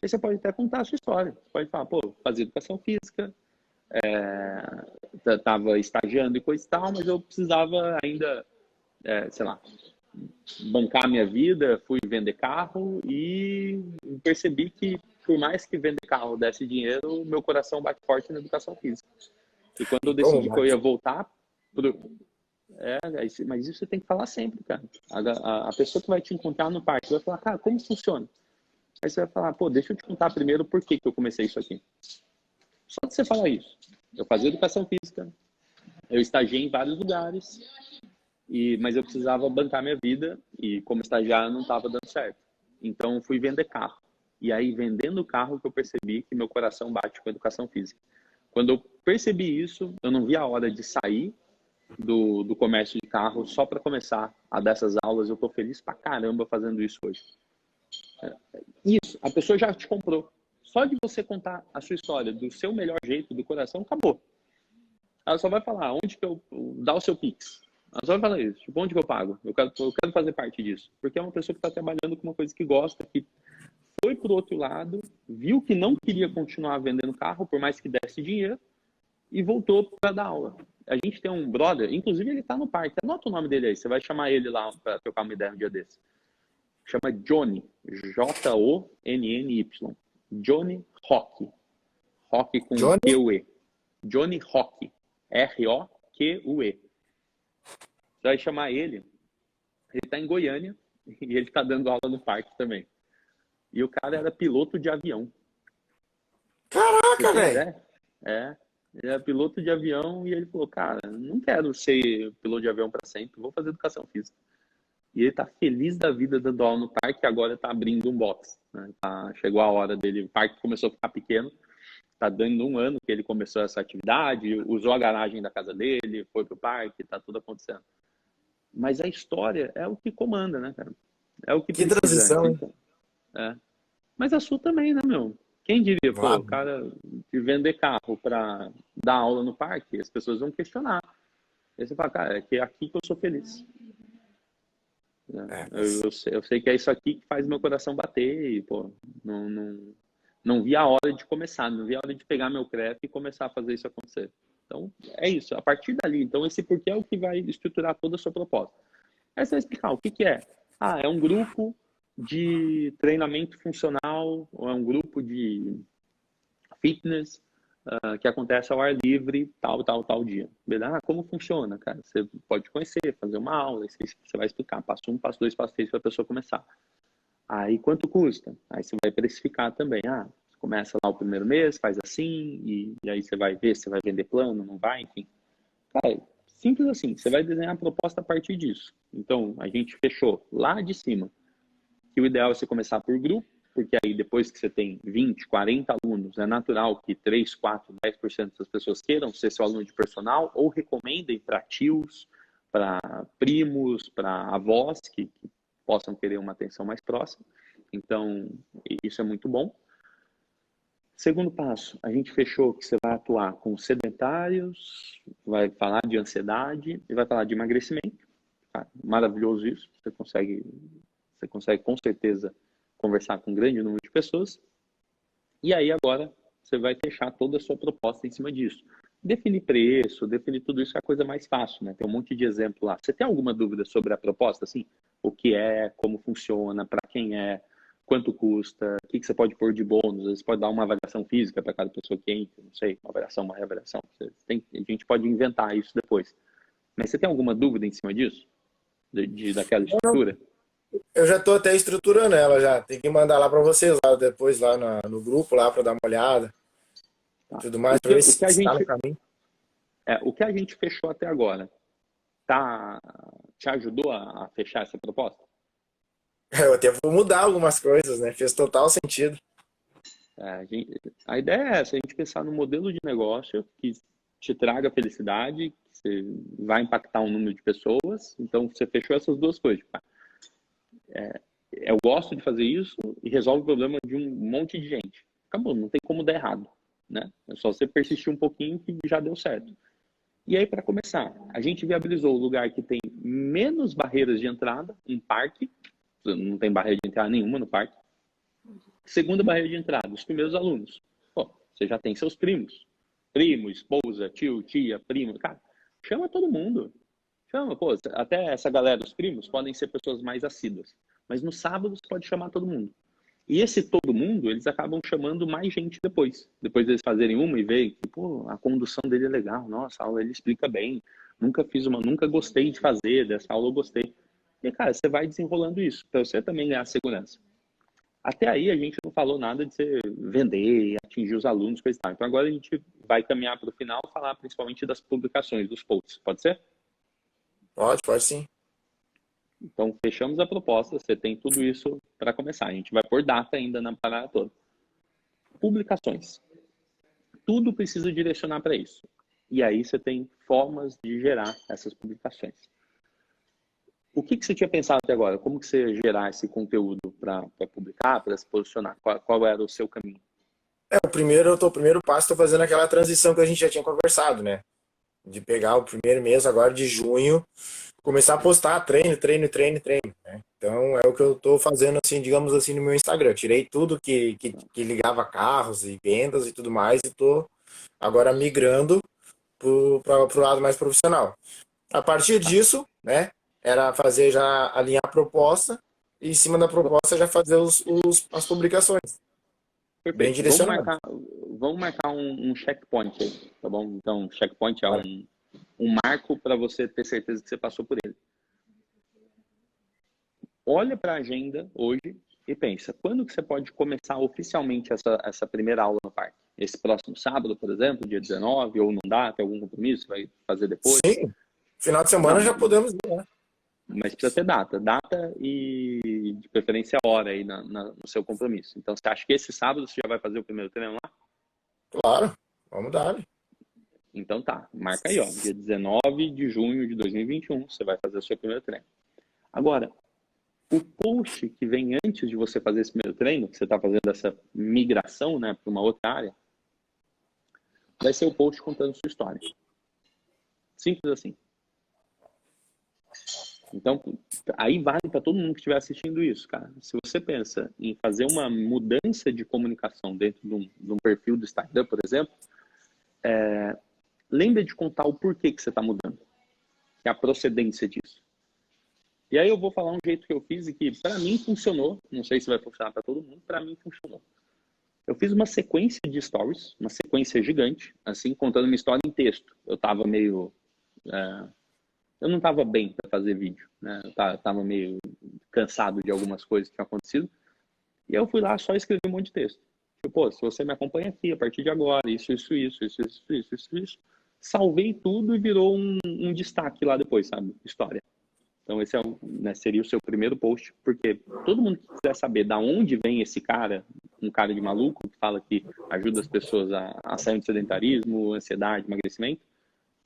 Aí você pode até contar a sua história. Você pode falar, pô, fazia educação física, estava estagiando e coisa e tal, mas eu precisava ainda, sei lá, bancar minha vida, fui vender carro e percebi que por mais que vender carro desse dinheiro, meu coração bate forte na educação física. E quando eu decidi que eu ia voltar mas isso você tem que falar sempre, cara. A pessoa que vai te encontrar no parque vai falar, cara, como funciona? Aí você vai falar, pô, deixa eu te contar primeiro por que eu comecei isso aqui. Só de você falar isso. Eu fazia educação física, eu estagiei em vários lugares, mas eu precisava bancar minha vida e como estagiário não estava dando certo. Então eu fui vender carro. E aí, vendendo o carro, que eu percebi que meu coração bate com a educação física. Quando eu percebi isso, eu não vi a hora de sair do comércio de carro só para começar a dar essas aulas. Eu estou feliz pra caramba fazendo isso hoje. Isso, a pessoa já te comprou. Só de você contar a sua história do seu melhor jeito, do coração, acabou. Ela só vai falar onde que eu... Dá o seu Pix. Ela só vai falar isso. Tipo, onde que eu pago? Eu quero fazer parte disso. Porque é uma pessoa que está trabalhando com uma coisa que gosta, que foi pro outro lado, viu que não queria continuar vendendo carro, por mais que desse dinheiro, e voltou para dar aula. A gente tem um brother, inclusive ele tá no parque. Anota o nome dele aí. Você vai chamar ele lá para trocar uma ideia um dia desse. Chama Johnny. J-O-N-N-Y. Johnny Rock. Rock com Johnny? Q-U-E. Johnny Rock. R-O-Q-U-E. Você vai chamar ele. Ele tá em Goiânia e ele tá dando aula no parque também. E o cara era piloto de avião. Caraca, velho! Ele era piloto de avião e ele falou, cara, não quero ser piloto de avião para sempre, vou fazer educação física. E ele tá feliz da vida dando aula no parque e agora tá abrindo um box. Né? Chegou a hora dele, o parque começou a ficar pequeno tá dando 1 ano que ele começou essa atividade, usou a garagem da casa dele, foi pro parque, tá tudo acontecendo. Mas a história é o que comanda, né, cara? É o que Que precisa transição, hein? antes. Então, é. Mas a sua também, né, meu? Quem diria, pô, o Vale. cara de vender carro para dar aula no parque, as pessoas vão questionar. Aí você fala, cara, é que é aqui que eu sou feliz. É, Eu sei que é isso aqui que faz meu coração bater e, pô, não vi a hora de começar, não vi a hora de pegar meu crepe e começar a fazer isso acontecer. Então, é isso. A partir dali, então, esse porquê é o que vai estruturar toda a sua proposta. Aí você vai explicar o que que é. Ah, é um grupo de treinamento funcional, ou é um grupo de fitness, que acontece ao ar livre, tal dia. Beleza? Ah, como funciona, cara? Você pode conhecer, fazer uma aula, você vai explicar, passo 1, passo 2, passo 3, para a pessoa começar. Aí, quanto custa? Aí você vai precificar também. Ah, você começa lá o primeiro mês, faz assim, e aí você vai ver se você vai vender plano, não vai, enfim. Cara, simples assim, você vai desenhar a proposta a partir disso. Então, a gente fechou lá de cima, que o ideal é você começar por grupo, porque aí depois que você tem 20, 40 alunos, é natural que 3, 4, 10% das pessoas queiram ser seu aluno de personal ou recomendem para tios, para primos, para avós que possam querer uma atenção mais próxima. Então, isso é muito bom. Segundo passo, a gente fechou que você vai atuar com sedentários, vai falar de ansiedade e vai falar de emagrecimento. Tá? Maravilhoso isso. Você consegue com certeza conversar com um grande número de pessoas. E aí agora você vai fechar toda a sua proposta em cima disso. Definir preço, definir tudo isso é a coisa mais fácil, né? Tem um monte de exemplo lá. Você tem alguma dúvida sobre a proposta, assim? O que é, como funciona, para quem é, quanto custa, o que você pode pôr de bônus? Você pode dar uma avaliação física para cada pessoa que entra, não sei, uma avaliação, uma reavaliação. A gente pode inventar isso depois. Mas você tem alguma dúvida em cima disso? Daquela estrutura? eu já estou até estruturando ela já. Tem que mandar lá para vocês lá depois lá no grupo lá para dar uma olhada e Tá. tudo mais para ver se A está no gente, caminho. o que a gente fechou até agora, te ajudou a fechar essa proposta? Eu até vou mudar algumas coisas, né? Fez total sentido. A ideia é essa, a gente pensar no modelo de negócio que te traga felicidade, que você vai impactar um número de pessoas. Então, você fechou essas duas coisas. Eu gosto de fazer isso e resolve o problema de um monte de gente. Acabou, não tem como dar errado, né? É só você persistir um pouquinho que já deu certo. E aí, para começar, a gente viabilizou o lugar que tem menos barreiras de entrada, um parque, não tem barreira de entrada nenhuma no parque. Segunda barreira de entrada, os primeiros alunos. Pô, você já tem seus primos. Primo, esposa, tio, tia, primo. Cara, chama todo mundo. Chama, pô, até essa galera, os primos, podem ser pessoas mais assíduas. Mas no sábado você pode chamar todo mundo. E esse todo mundo, eles acabam chamando mais gente depois. Depois deles fazerem uma e verem que, pô, a condução dele é legal. Nossa, a aula ele explica bem. Nunca gostei de fazer, dessa aula eu gostei. E, cara, você vai desenrolando isso, para você também ganhar segurança. Até aí a gente não falou nada de você vender, atingir os alunos, coisa e tal. Então agora a gente vai caminhar para o final, falar principalmente das publicações, dos posts. Pode ser? Pode sim. Então fechamos a proposta, você tem tudo isso para começar. A gente vai pôr data ainda na parada toda. Publicações. Tudo precisa direcionar para isso. E aí você tem formas de gerar essas publicações. O que você tinha pensado até agora? Como que você ia gerar esse conteúdo para publicar, para se posicionar? Qual era o seu caminho? O primeiro passo, estou fazendo aquela transição que a gente já tinha conversado, né? De pegar o primeiro mês agora de junho, começar a postar treino, né? Então é o que eu estou fazendo, assim, digamos assim, no meu Instagram. Tirei tudo que ligava carros e vendas e tudo mais e estou agora migrando para o lado mais profissional. A partir disso, né, era fazer já alinhar a proposta e em cima da proposta já fazer as publicações. Bem Perfeito. direcionado. Vamos marcar um checkpoint aí, tá bom? Então, checkpoint é um marco para você ter certeza que você passou por ele. Olha para a agenda hoje e pensa, quando que você pode começar oficialmente essa primeira aula no parque? Esse próximo sábado, por exemplo, dia 19, ou não dá, tem algum compromisso, vai fazer depois? Sim, final de semana Não, já podemos ir, né? mas precisa ter data e de preferência hora aí no seu compromisso. Então, você acha que esse sábado você já vai fazer o primeiro treino lá? Claro, vamos dar. Então tá, marca aí, ó, dia 19 de junho de 2021, você vai fazer o seu primeiro treino. Agora, o post que vem antes de você fazer esse primeiro treino, que você está fazendo essa migração, né, para uma outra área, vai ser o post contando sua história. Simples assim. Então, aí vale para todo mundo que estiver assistindo isso, cara. Se você pensa em fazer uma mudança de comunicação dentro de um perfil do Instagram, por exemplo, lembra de contar o porquê que você está mudando, que é a procedência disso. E aí eu vou falar um jeito que eu fiz e que para mim funcionou, não sei se vai funcionar para todo mundo, para mim funcionou. Eu fiz uma sequência de stories, uma sequência gigante, assim, contando uma história em texto. Eu tava meio... eu não tava bem para fazer vídeo, né? Eu tava meio cansado de algumas coisas que tinham acontecido. E eu fui lá só escrevi um monte de texto. Tipo, pô, se você me acompanha aqui, a partir de agora, isso. Salvei tudo e virou um destaque lá depois, sabe? História. Então esse né, seria o seu primeiro post, porque todo mundo que quiser saber da onde vem esse cara, um cara de maluco, que fala que ajuda as pessoas a sair do sedentarismo, ansiedade, emagrecimento,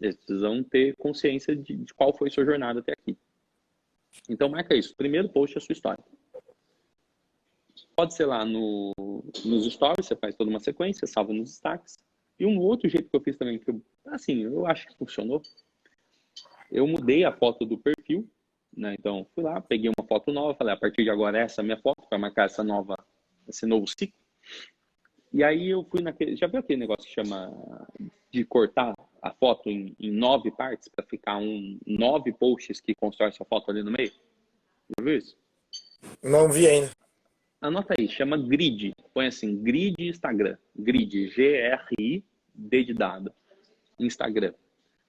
eles precisam ter consciência de qual foi sua jornada até aqui. Então marca isso, primeiro post é a sua história. Pode ser lá nos stories, você faz toda uma sequência, salva nos destaques. E um outro jeito que eu fiz também, que eu acho que funcionou, eu mudei a foto do perfil, né? Então, fui lá, peguei uma foto nova, falei, a partir de agora essa é a minha foto, para marcar esse novo ciclo. E aí eu fui naquele... Já viu aquele negócio que chama de cortar a foto em 9 partes, para ficar 9 posts que constroem sua foto ali no meio? Já viu isso? Não vi ainda. Anota aí, chama grid. Põe assim, grid Instagram. Grid, G-R-I-D de dado. Instagram.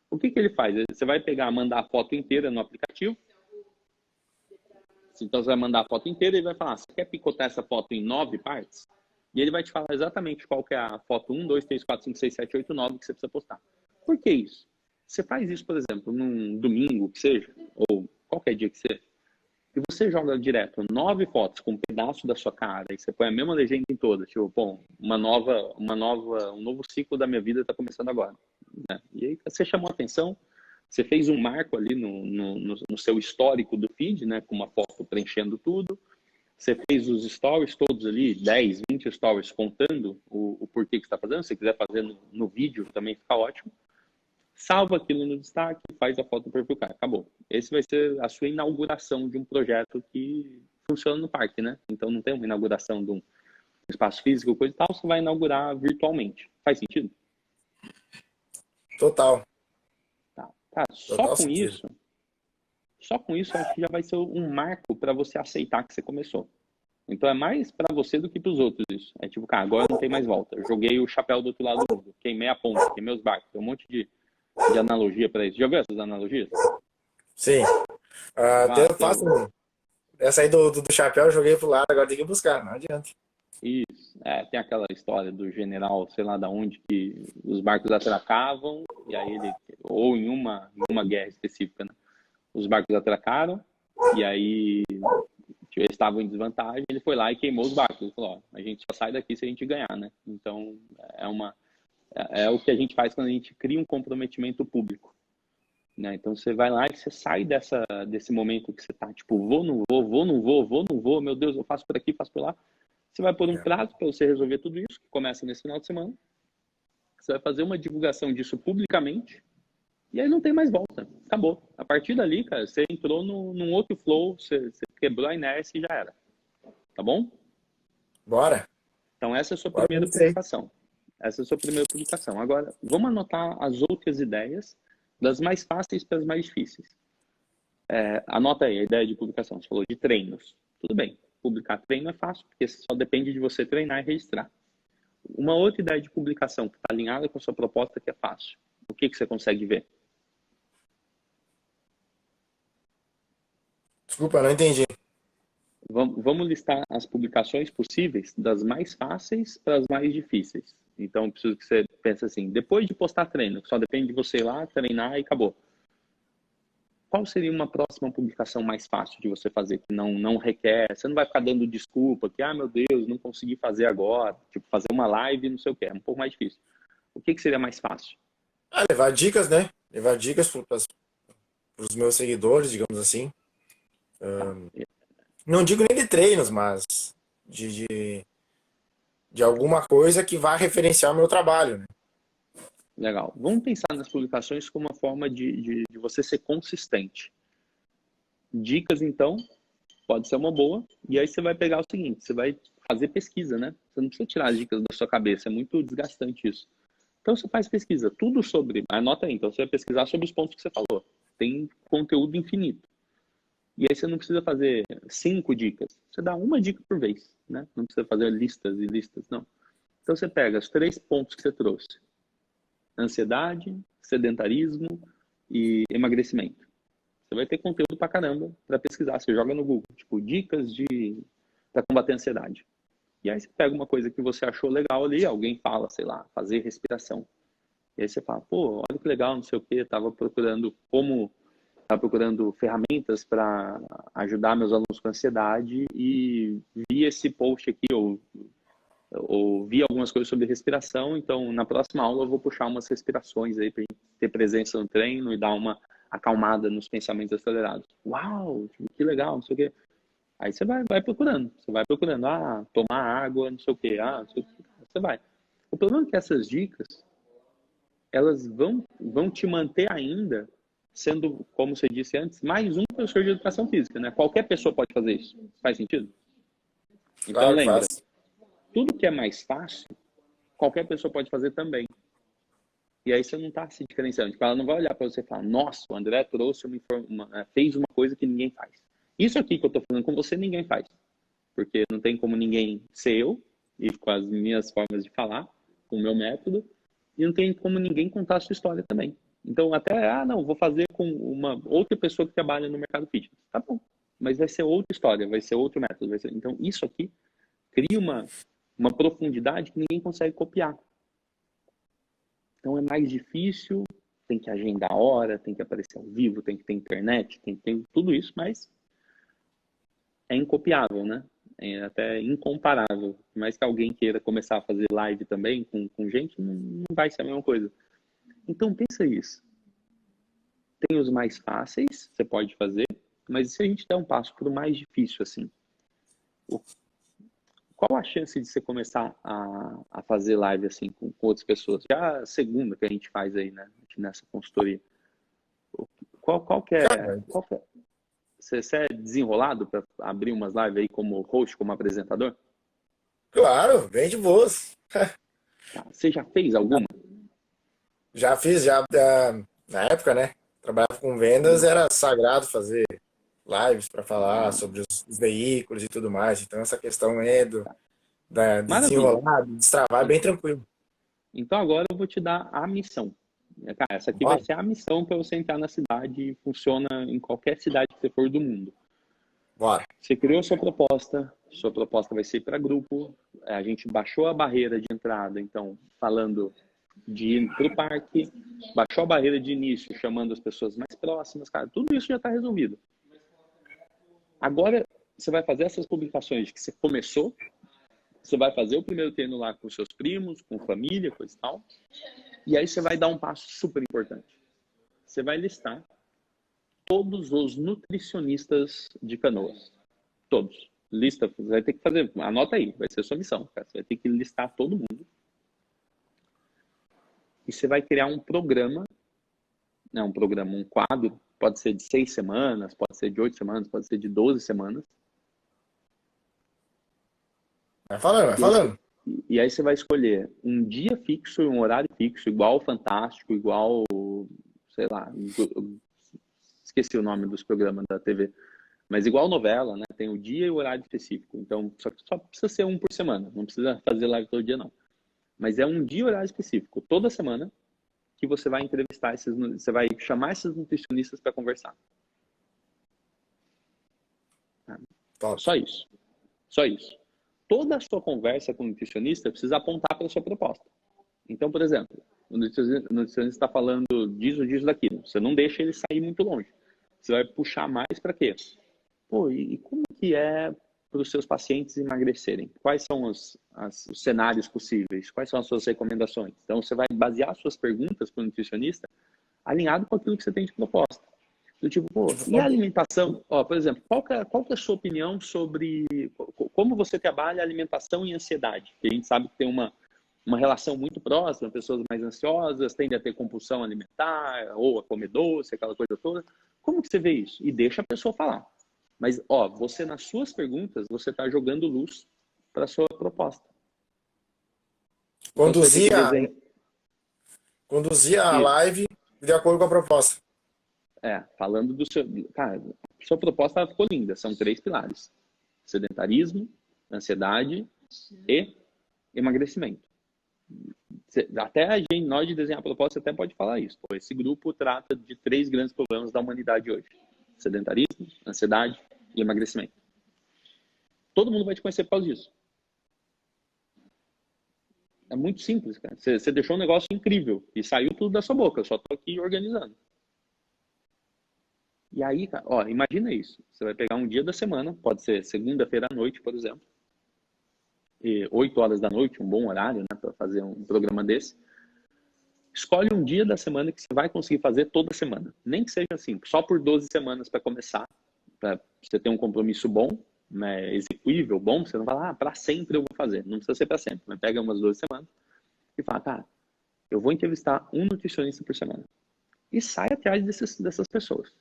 O que ele faz? Você vai mandar a foto inteira no aplicativo. Então você vai mandar a foto inteira e vai falar, você quer picotar essa foto em 9 partes? E ele vai te falar exatamente qual que é a foto 1, 2, 3, 4, 5, 6, 7, 8, 9 que você precisa postar. Por que isso? Você faz isso, por exemplo, num domingo que seja, ou qualquer dia que seja, e você joga direto 9 fotos com um pedaço da sua cara e você põe a mesma legenda em todas, tipo, bom, um novo ciclo da minha vida está começando agora. Né? E aí você chamou a atenção, você fez um marco ali no seu histórico do feed, né, com uma foto preenchendo tudo, você fez os stories todos ali, 10, 20 stories contando o porquê que você está fazendo, se você quiser fazer no vídeo também fica ótimo. Salva aquilo no destaque, faz a foto do perfil, cara, acabou. Esse vai ser a sua inauguração de um projeto que funciona no parque, né? Então não tem uma inauguração de um espaço físico, coisa e tal, você vai inaugurar virtualmente. Faz sentido? Total. Tá. Cara, Total sentido. Só com isso, acho que já vai ser um marco para você aceitar que você começou. Então é mais para você do que para os outros isso. É tipo, cara, agora não tem mais volta. Eu joguei o chapéu do outro lado do mundo, queimei a ponta, queimei os barcos. Tem um monte de analogia para isso. Já viu essas analogias? Sim. Até eu faço. Essa aí do chapéu eu joguei pro lado, agora tem que buscar, não adianta. Isso. Tem aquela história do general, sei lá da onde, que os barcos atracavam, e aí ele, ou em uma guerra específica, né? Os barcos atracaram, e aí eles estavam em desvantagem, ele foi lá e queimou os barcos. Ele falou, ó, a gente só sai daqui se a gente ganhar, né? Então, é o que a gente faz quando a gente cria um comprometimento público. Né? Então, você vai lá e você sai desse momento que você tá, tipo, vou, não vou, meu Deus, eu faço por aqui, faço por lá. Você vai pôr um prazo para você resolver tudo isso, que começa nesse final de semana. Você vai fazer uma divulgação disso publicamente, e aí não tem mais volta. Acabou. A partir dali, cara, você entrou num outro flow, você quebrou a inércia e já era. Tá bom? Bora. Então essa é a sua primeira publicação. Essa é a sua primeira publicação. Agora, vamos anotar as outras ideias, das mais fáceis para as mais difíceis. Anota aí a ideia de publicação. Você falou de treinos. Tudo bem. Publicar treino é fácil, porque só depende de você treinar e registrar. Uma outra ideia de publicação que está alinhada com a sua proposta que é fácil. O que você consegue ver? Desculpa, não entendi. Vamos listar as publicações possíveis, das mais fáceis para as mais difíceis. Então, preciso que você pense assim, depois de postar treino, só depende de você ir lá, treinar e acabou. qual seria uma próxima publicação mais fácil de você fazer, que não requer, você não vai ficar dando desculpa, que, meu Deus, não consegui fazer agora, tipo, fazer uma live, não sei o que, é um pouco mais difícil. O que seria mais fácil? Levar dicas, né? Levar dicas para os meus seguidores, digamos assim. Não digo nem de treinos, mas de alguma coisa que vá referenciar o meu trabalho, né? Legal. Vamos pensar nas publicações como uma forma de você ser consistente. Dicas, então, pode ser uma boa. E aí você vai pegar o seguinte, você vai fazer pesquisa, né? Você não precisa tirar as dicas da sua cabeça, é muito desgastante isso. Então você faz pesquisa, tudo sobre... Anota aí, então você vai pesquisar sobre os pontos que você falou. Tem conteúdo infinito. E aí você não precisa fazer 5 dicas. Você dá uma dica por vez, né? Não precisa fazer listas e listas, não. Então você pega os 3 pontos que você trouxe. Ansiedade, sedentarismo e emagrecimento. Você vai ter conteúdo pra caramba para pesquisar. Você joga no Google, tipo, dicas para combater a ansiedade. E aí você pega uma coisa que você achou legal ali, alguém fala, sei lá, fazer respiração. E aí você fala, pô, olha que legal, não sei o quê, tava procurando ferramentas para ajudar meus alunos com ansiedade e vi esse post aqui, ou vi algumas coisas sobre respiração, então na próxima aula eu vou puxar umas respirações aí para ter presença no treino e dar uma acalmada nos pensamentos acelerados. Uau, que legal, não sei o quê. Aí você vai procurando, tomar água, não sei o quê, não sei o quê, você vai. O problema é que essas dicas, elas vão te manter ainda sendo, como você disse antes, mais um professor de educação física, né? Qualquer pessoa pode fazer isso. Faz sentido? Então Claro, lembra, faz. tudo que é mais fácil, qualquer pessoa pode fazer também. E aí você não está se diferenciando. Tipo, ela não vai olhar para você e falar, nossa, o André trouxe fez uma coisa que ninguém faz. Isso aqui que eu estou falando com você, ninguém faz. Porque não tem como ninguém ser eu, e com as minhas formas de falar, com o meu método, e não tem como ninguém contar a sua história também. Então, até, não, vou fazer com uma outra pessoa que trabalha no mercado fitness. Tá bom, mas vai ser outra história, vai ser outro método. Então, isso aqui cria uma profundidade que ninguém consegue copiar. Então, é mais difícil, tem que agendar a hora, tem que aparecer ao vivo, tem que ter internet, tem que ter tudo isso, mas é incopiável, né? É até incomparável. Por mais que alguém queira começar a fazer live também com gente, não vai ser a mesma coisa. Então, pensa isso. Tem os mais fáceis, você pode fazer, mas e se a gente der um passo para o mais difícil, assim? Qual a chance de você começar a fazer live, assim, com outras pessoas? Já a segunda que a gente faz aí, né? Nessa consultoria. Qual que é... Você é desenrolado para abrir umas lives aí como host, como apresentador? Claro, bem de boas. Você já fez alguma? Já fiz, na época, né? Trabalhava com vendas, era sagrado fazer lives para falar sobre os veículos e tudo mais. Então, essa questão de desenrolar, de destravar, é bem tranquilo. Então, agora eu vou te dar a missão. Cara, essa aqui vai ser a missão para você entrar na cidade e funciona em qualquer cidade que você for do mundo. Bora. Você criou sua proposta vai ser para grupo, a gente baixou a barreira de entrada, então, falando de ir para o parque, baixou a barreira de início, chamando as pessoas mais próximas, cara, tudo isso já está resolvido. Agora, você vai fazer essas publicações que você começou, você vai fazer o primeiro treino lá com seus primos, com família, coisa e tal, e aí você vai dar um passo super importante. Você vai listar todos os nutricionistas de Canoas. Todos. Lista, você vai ter que fazer, anota aí, vai ser a sua missão, cara. Você vai ter que listar todo mundo. E você vai criar um programa, um quadro, pode ser de 6 semanas, pode ser de 8 semanas, pode ser de 12 semanas. Vai falando. E aí você vai escolher um dia fixo e um horário fixo, igual ao Fantástico, igual, sei lá, esqueci o nome dos programas da TV, mas igual novela, né? Tem o dia e o horário específico. Então, só precisa ser um por semana, não precisa fazer live todo dia, não. Mas é um dia e horário específico, toda semana, que você vai entrevistar você vai chamar esses nutricionistas para conversar. Top. Só isso. Toda a sua conversa com o nutricionista precisa apontar para a sua proposta. Então, por exemplo, o nutricionista está falando disso, daquilo. Você não deixa ele sair muito longe. Você vai puxar mais para quê? Pô, e como que é para os seus pacientes emagrecerem? Quais são os cenários possíveis? Quais são as suas recomendações? Então, você vai basear suas perguntas para o nutricionista alinhado com aquilo que você tem de proposta. Do tipo, pô, e a alimentação? Ó, por exemplo, qual que é a sua opinião sobre como você trabalha alimentação e ansiedade? Que a gente sabe que tem uma relação muito próxima, pessoas mais ansiosas tendem a ter compulsão alimentar, ou a comer doce, aquela coisa toda. Como que você vê isso? E deixa a pessoa falar. Mas, ó, você nas suas perguntas, você está jogando luz para a sua proposta. Conduzir a live de acordo com a proposta. Falando do seu... Cara, sua proposta ficou linda. São 3 pilares. Sedentarismo, ansiedade e emagrecimento. Até nós de desenhar a proposta até pode falar isso. Pô, esse grupo trata de 3 grandes problemas da humanidade hoje. Sedentarismo, ansiedade e emagrecimento. Todo mundo vai te conhecer por causa disso. É muito simples, cara. Você deixou um negócio incrível e saiu tudo da sua boca. Eu só tô aqui organizando. E aí, cara, ó, imagina isso. Você vai pegar um dia da semana, pode ser segunda-feira à noite, por exemplo. 8 horas da noite, um bom horário, né, para fazer um programa desse. Escolhe um dia da semana que você vai conseguir fazer toda semana. Nem que seja assim, só por 12 semanas para começar, para você ter um compromisso bom, né, execuível, bom. Você não vai para sempre eu vou fazer. Não precisa ser para sempre, mas pega umas 12 semanas e fala, tá, eu vou entrevistar um nutricionista por semana. E sai atrás dessas pessoas.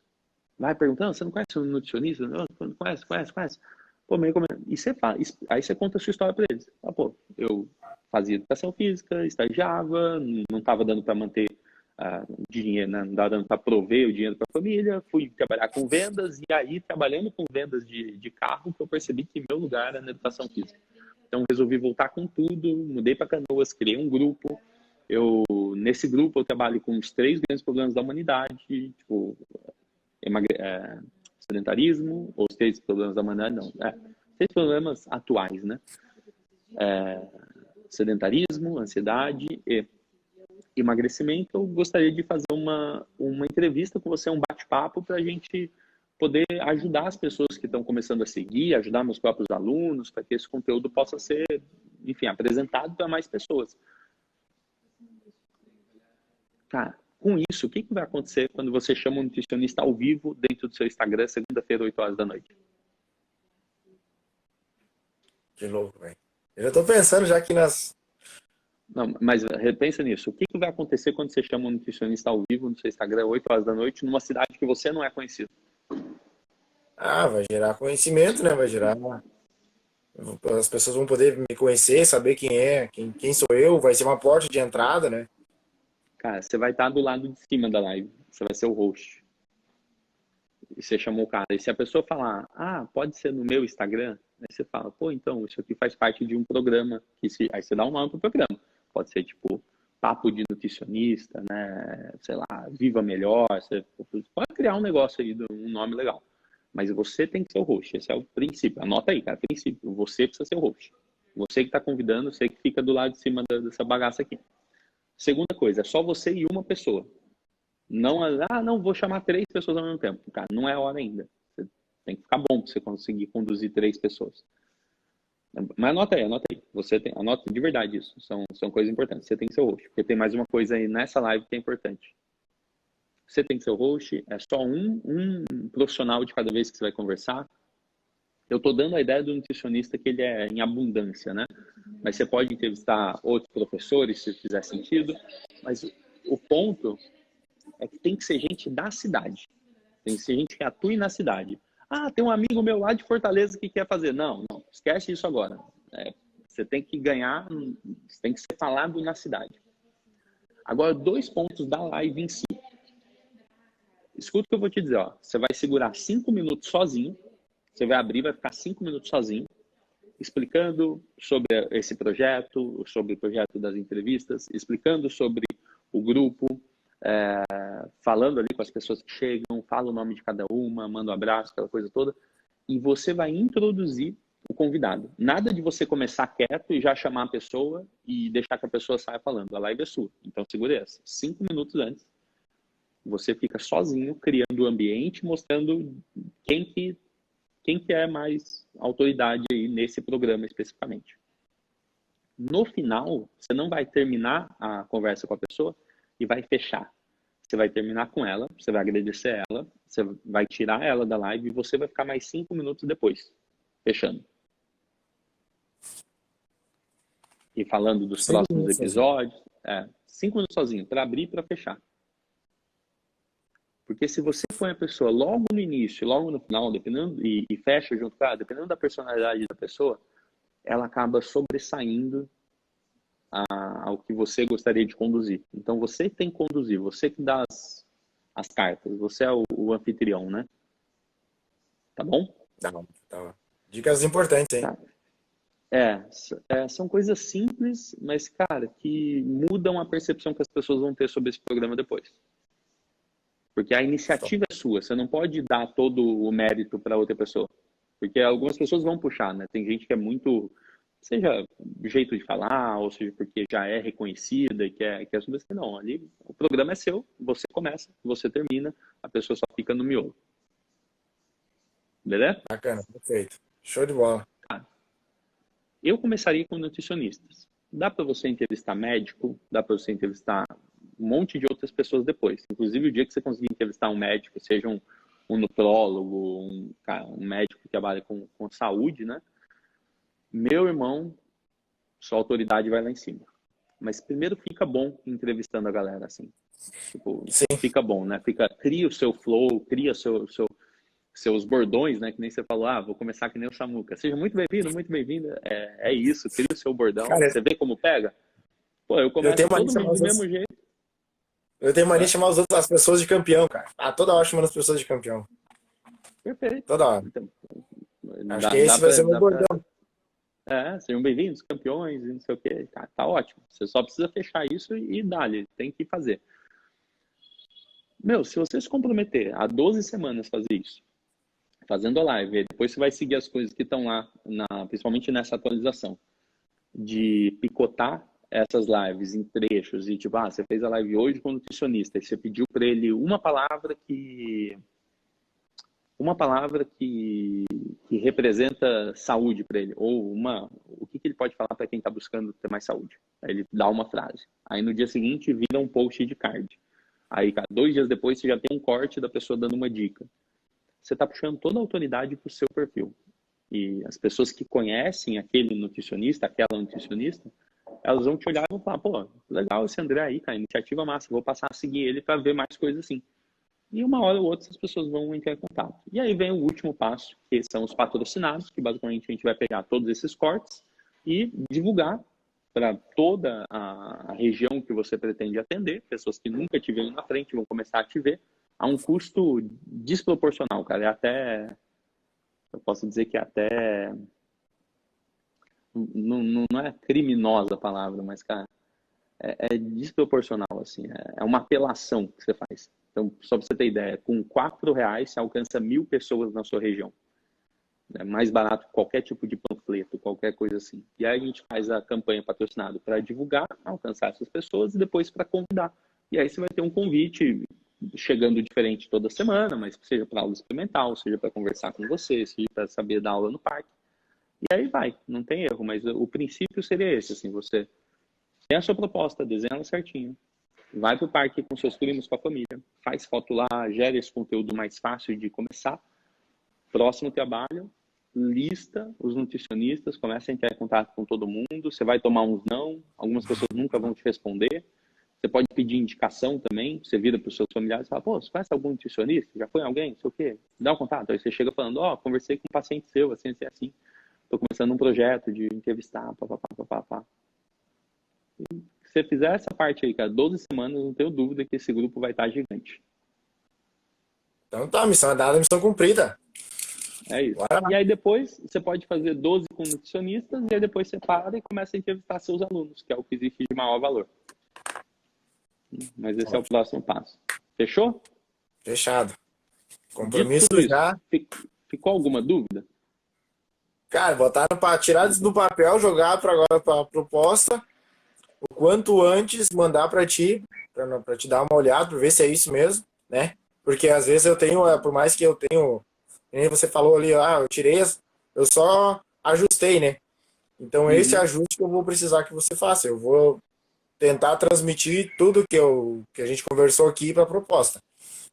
Vai perguntando, você não conhece um nutricionista? Não, conhece. Pô, me recomendo. E você faz, aí você conta a sua história para eles. Pô, eu fazia educação física, estagiava, não estava dando para manter dinheiro, né? Não estava dando para prover o dinheiro para a família, fui trabalhar com vendas, e aí, trabalhando com vendas de carro, que eu percebi que meu lugar era na educação física. Então, resolvi voltar com tudo, mudei para Canoas, criei um grupo. Nesse grupo, eu trabalho com os 3 grandes problemas da humanidade, tipo, sedentarismo, ou os 3 problemas da humanidade, não. 3 problemas atuais, né? Sedentarismo, ansiedade e emagrecimento. Eu gostaria de fazer uma entrevista com você, um bate-papo, para a gente poder ajudar as pessoas que estão começando a seguir, ajudar meus próprios alunos, para que esse conteúdo possa ser, enfim, apresentado para mais pessoas. Cara, com isso, o que vai acontecer quando você chama um nutricionista ao vivo dentro do seu Instagram, segunda-feira, 8 horas da noite? Que louco, velho. Eu já tô pensando já aqui nas... Não, mas repensa nisso. O que vai acontecer quando você chama um nutricionista ao vivo no seu Instagram, 8 horas da noite, numa cidade que você não é conhecido? Vai gerar conhecimento, né? Vai gerar... As pessoas vão poder me conhecer, saber quem é, quem sou eu. Vai ser uma porta de entrada, né? Cara, você vai estar do lado de cima da live. Você vai ser o host. E você chamou o cara. E se a pessoa falar, pode ser no meu Instagram, aí você fala, pô, então, isso aqui faz parte de um programa. Aí você dá um nome pro programa. Pode ser, tipo, papo de nutricionista, né? Sei lá, Viva Melhor. Você pode criar um negócio aí, um nome legal. Mas você tem que ser o host. Esse é o princípio. Anota aí, cara. Princípio. Você precisa ser o host. Você que está convidando, você que fica do lado de cima dessa bagaça aqui. Segunda coisa, é só você e uma pessoa. Não, vou chamar 3 pessoas ao mesmo tempo. Cara, não é a hora ainda. Você tem que ficar bom para você conseguir conduzir 3 pessoas. Mas anota aí. Anota de verdade isso. São coisas importantes. Você tem que ser o host. Porque tem mais uma coisa aí nessa live que é importante. Você tem que ser o host. É só um profissional de cada vez que você vai conversar. Eu estou dando a ideia do nutricionista que ele é em abundância, né? Mas você pode entrevistar outros professores, se fizer sentido. Mas o ponto é que tem que ser gente da cidade. Tem que ser gente que atue na cidade. Tem um amigo meu lá de Fortaleza que quer fazer. Não, esquece isso agora. Você tem que ganhar, você tem que ser falado na cidade. Agora, 2 pontos da live em si. Escuta o que eu vou te dizer. Você vai segurar 5 minutos sozinho. Você vai abrir, vai ficar 5 minutos sozinho, explicando sobre esse projeto, sobre o projeto das entrevistas, explicando sobre o grupo, falando ali com as pessoas que chegam, fala o nome de cada uma, manda um abraço, aquela coisa toda. E você vai introduzir o convidado. Nada de você começar quieto e já chamar a pessoa e deixar que a pessoa saia falando. A live é sua. Então segure essa. 5 minutos antes, Você fica sozinho, criando o ambiente, mostrando quem que é mais autoridade aí nesse programa especificamente. No final, você não vai terminar a conversa com a pessoa e vai fechar. Você vai terminar com ela, você vai agradecer ela, você vai tirar ela da live e você vai ficar mais 5 minutos depois, fechando. E falando dos próximos episódios. 5 minutos sozinho, para abrir e para fechar. Porque se você põe a pessoa logo no início, logo no final, dependendo, e fecha junto com ela, dependendo da personalidade da pessoa, ela acaba sobressaindo ao que você gostaria de conduzir. Então você tem que conduzir, você que dá as cartas, você é o anfitrião, né? Tá bom? Tá bom. Dicas importantes, hein? Tá. São coisas simples, mas, cara, que mudam a percepção que as pessoas vão ter sobre esse programa depois. Porque a iniciativa é sua, você não pode dar todo o mérito para outra pessoa. Porque algumas pessoas vão puxar, né? Tem gente que é muito, seja do jeito de falar, ou seja porque já é reconhecida e quer subir. Não, ali o programa é seu, você começa, você termina, a pessoa só fica no miolo. Beleza? Bacana, perfeito. Show de bola. Eu começaria com nutricionistas. Dá para você entrevistar médico, dá para você entrevistar um monte de outras pessoas depois. Inclusive, o dia que você conseguir entrevistar um médico, seja um nutrólogo, um médico que trabalha com saúde, né? Meu irmão, sua autoridade vai lá em cima. Mas primeiro fica bom entrevistando a galera, assim. Tipo, fica bom, né? Cria o seu flow, cria seus bordões, né? Que nem você falou, vou começar que nem o Samuca. Seja muito bem-vindo, muito bem-vinda. É isso, cria o seu bordão. Cara, você vê como pega? Pô, eu começo todo mundo do mesmo jeito. Eu tenho mania de chamar as pessoas de campeão, cara. Toda hora chamando as pessoas de campeão. Perfeito. Toda hora. Então, acho que esse vai ser o meu bordão. Sejam bem-vindos, campeões, e não sei o quê. Tá ótimo. Você só precisa fechar isso e dá-lhe. Tem que fazer. Se você se comprometer a 12 semanas fazer isso, fazendo a live, depois você vai seguir as coisas que estão lá, principalmente nessa atualização, de picotar essas lives em trechos e tipo, você fez a live hoje com o nutricionista e você pediu para ele uma palavra que representa saúde para ele, ou o que ele pode falar para quem está buscando ter mais saúde. Aí ele dá uma frase. Aí no dia seguinte vira um post de card. Aí 2 dias depois você já tem um corte da pessoa dando uma dica. Você está puxando toda a autoridade para o seu perfil. E as pessoas que conhecem aquele nutricionista, aquela nutricionista, elas vão te olhar e vão falar, pô, legal esse André aí, cara, iniciativa massa, vou passar a seguir ele para ver mais coisas assim. E uma hora ou outra as pessoas vão entrar em contato. E aí vem o último passo, que são os patrocinados, que basicamente a gente vai pegar todos esses cortes e divulgar para toda a região que você pretende atender, pessoas que nunca te viram na frente vão começar a te ver, a um custo desproporcional, cara. Eu posso dizer que até não é criminosa a palavra, mas, cara, é desproporcional, assim. É uma apelação que você faz. Então, só para você ter ideia, com R$4 você alcança 1.000 pessoas na sua região. É mais barato que qualquer tipo de panfleto, qualquer coisa assim. E aí a gente faz a campanha patrocinada para divulgar, alcançar essas pessoas e depois para convidar. E aí você vai ter um convite chegando diferente toda semana, mas seja para aula experimental, seja para conversar com você, seja para saber dar aula no parque. E aí vai, não tem erro, mas o princípio seria esse, assim, você tem a sua proposta, desenha ela certinho, vai para o parque com seus primos, com a família, faz foto lá, gera esse conteúdo mais fácil de começar. Próximo trabalho, lista os nutricionistas, começa a entrar em contato com todo mundo, você vai tomar uns não, algumas pessoas nunca vão te responder, você pode pedir indicação também, você vira para os seus familiares e fala, pô, você conhece algum nutricionista? Já foi alguém? Não sei o quê. Dá um contato, aí você chega falando, conversei com um paciente seu, assim, estou começando um projeto de entrevistar, papapá. Se você fizer essa parte aí, cara, 12 semanas, não tenho dúvida que esse grupo vai estar gigante. Então tá, missão é dada, missão cumprida. É isso. E aí depois você pode fazer 12 com nutricionistas e aí depois você para e começa a entrevistar seus alunos, que é o que existe de maior valor. Mas esse é o próximo passo. Fechou? Fechado. Compromisso isso, já. Ficou alguma dúvida? Cara, botaram para tirar do papel, jogar para agora para a proposta, o quanto antes mandar para ti, para te dar uma olhada, para ver se é isso mesmo. né? Porque às vezes eu tenho, por mais que eu tenho, nem você falou ali, eu tirei, eu só ajustei, né? Então esse ajuste que eu vou precisar que você faça. Eu vou tentar transmitir tudo que a gente conversou aqui para a proposta.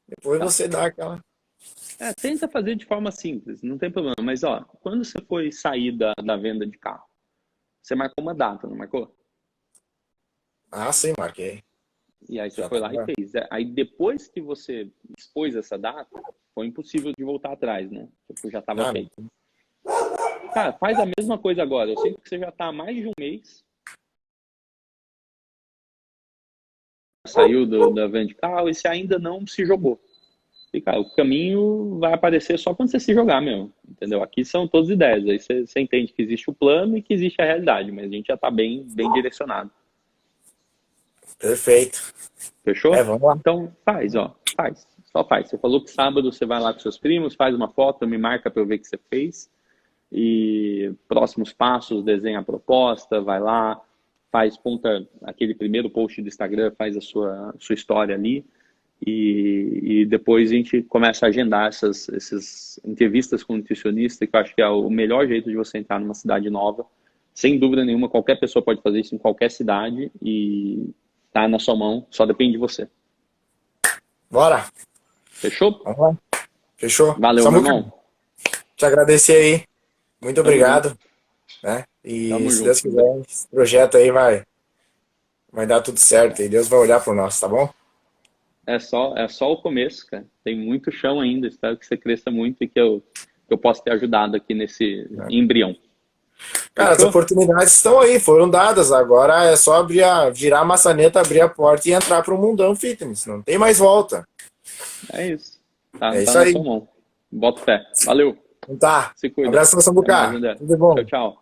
Depois você dá aquela... Tenta fazer de forma simples, não tem problema. Mas, ó, quando você foi sair da venda de carro, você marcou uma data, não marcou? Ah, sim, marquei. E aí você Já foi lá tá. e fez. Aí depois que você expôs essa data, foi impossível de voltar atrás, né? Tipo, já estava feito. Cara, faz a mesma coisa agora. Eu sei que você já está há mais de um mês. Saiu da venda de carro e você ainda não se jogou. E, cara, o caminho vai aparecer só quando você se jogar mesmo. Entendeu? Aqui são todas ideias. Aí você entende que existe o plano e que existe a realidade. Mas a gente já está bem direcionado. Perfeito. Fechou? Vamos lá. Então faz, ó. Faz. Só faz. Você falou que sábado você vai lá com seus primos, faz uma foto, me marca para eu ver o que você fez. E próximos passos, desenha a proposta, vai lá, faz, ponta aquele primeiro post do Instagram, faz a sua história ali. E depois a gente começa a agendar essas entrevistas com o nutricionista, que eu acho que é o melhor jeito de você entrar numa cidade nova. Sem dúvida nenhuma, qualquer pessoa pode fazer isso em qualquer cidade e tá na sua mão, só depende de você. Bora. Fechou? Vamos lá. Fechou. Valeu, meu irmão. Te agradecer aí. Muito obrigado. Né? E Tamo se junto. Deus quiser, esse projeto aí vai dar tudo certo. E Deus vai olhar por nós, tá bom? É só o começo, cara. Tem muito chão ainda. Espero que você cresça muito e que eu possa ter ajudado aqui nesse embrião. Cara, as oportunidades estão aí, foram dadas. Agora é só virar a maçaneta, abrir a porta e entrar para o mundão fitness. Não tem mais volta. É isso. Tá isso na aí. sua mão. Bota fé. Valeu. Então tá. Se cuida. Abraço, Sambuca. Tudo bom. Tchau, tchau.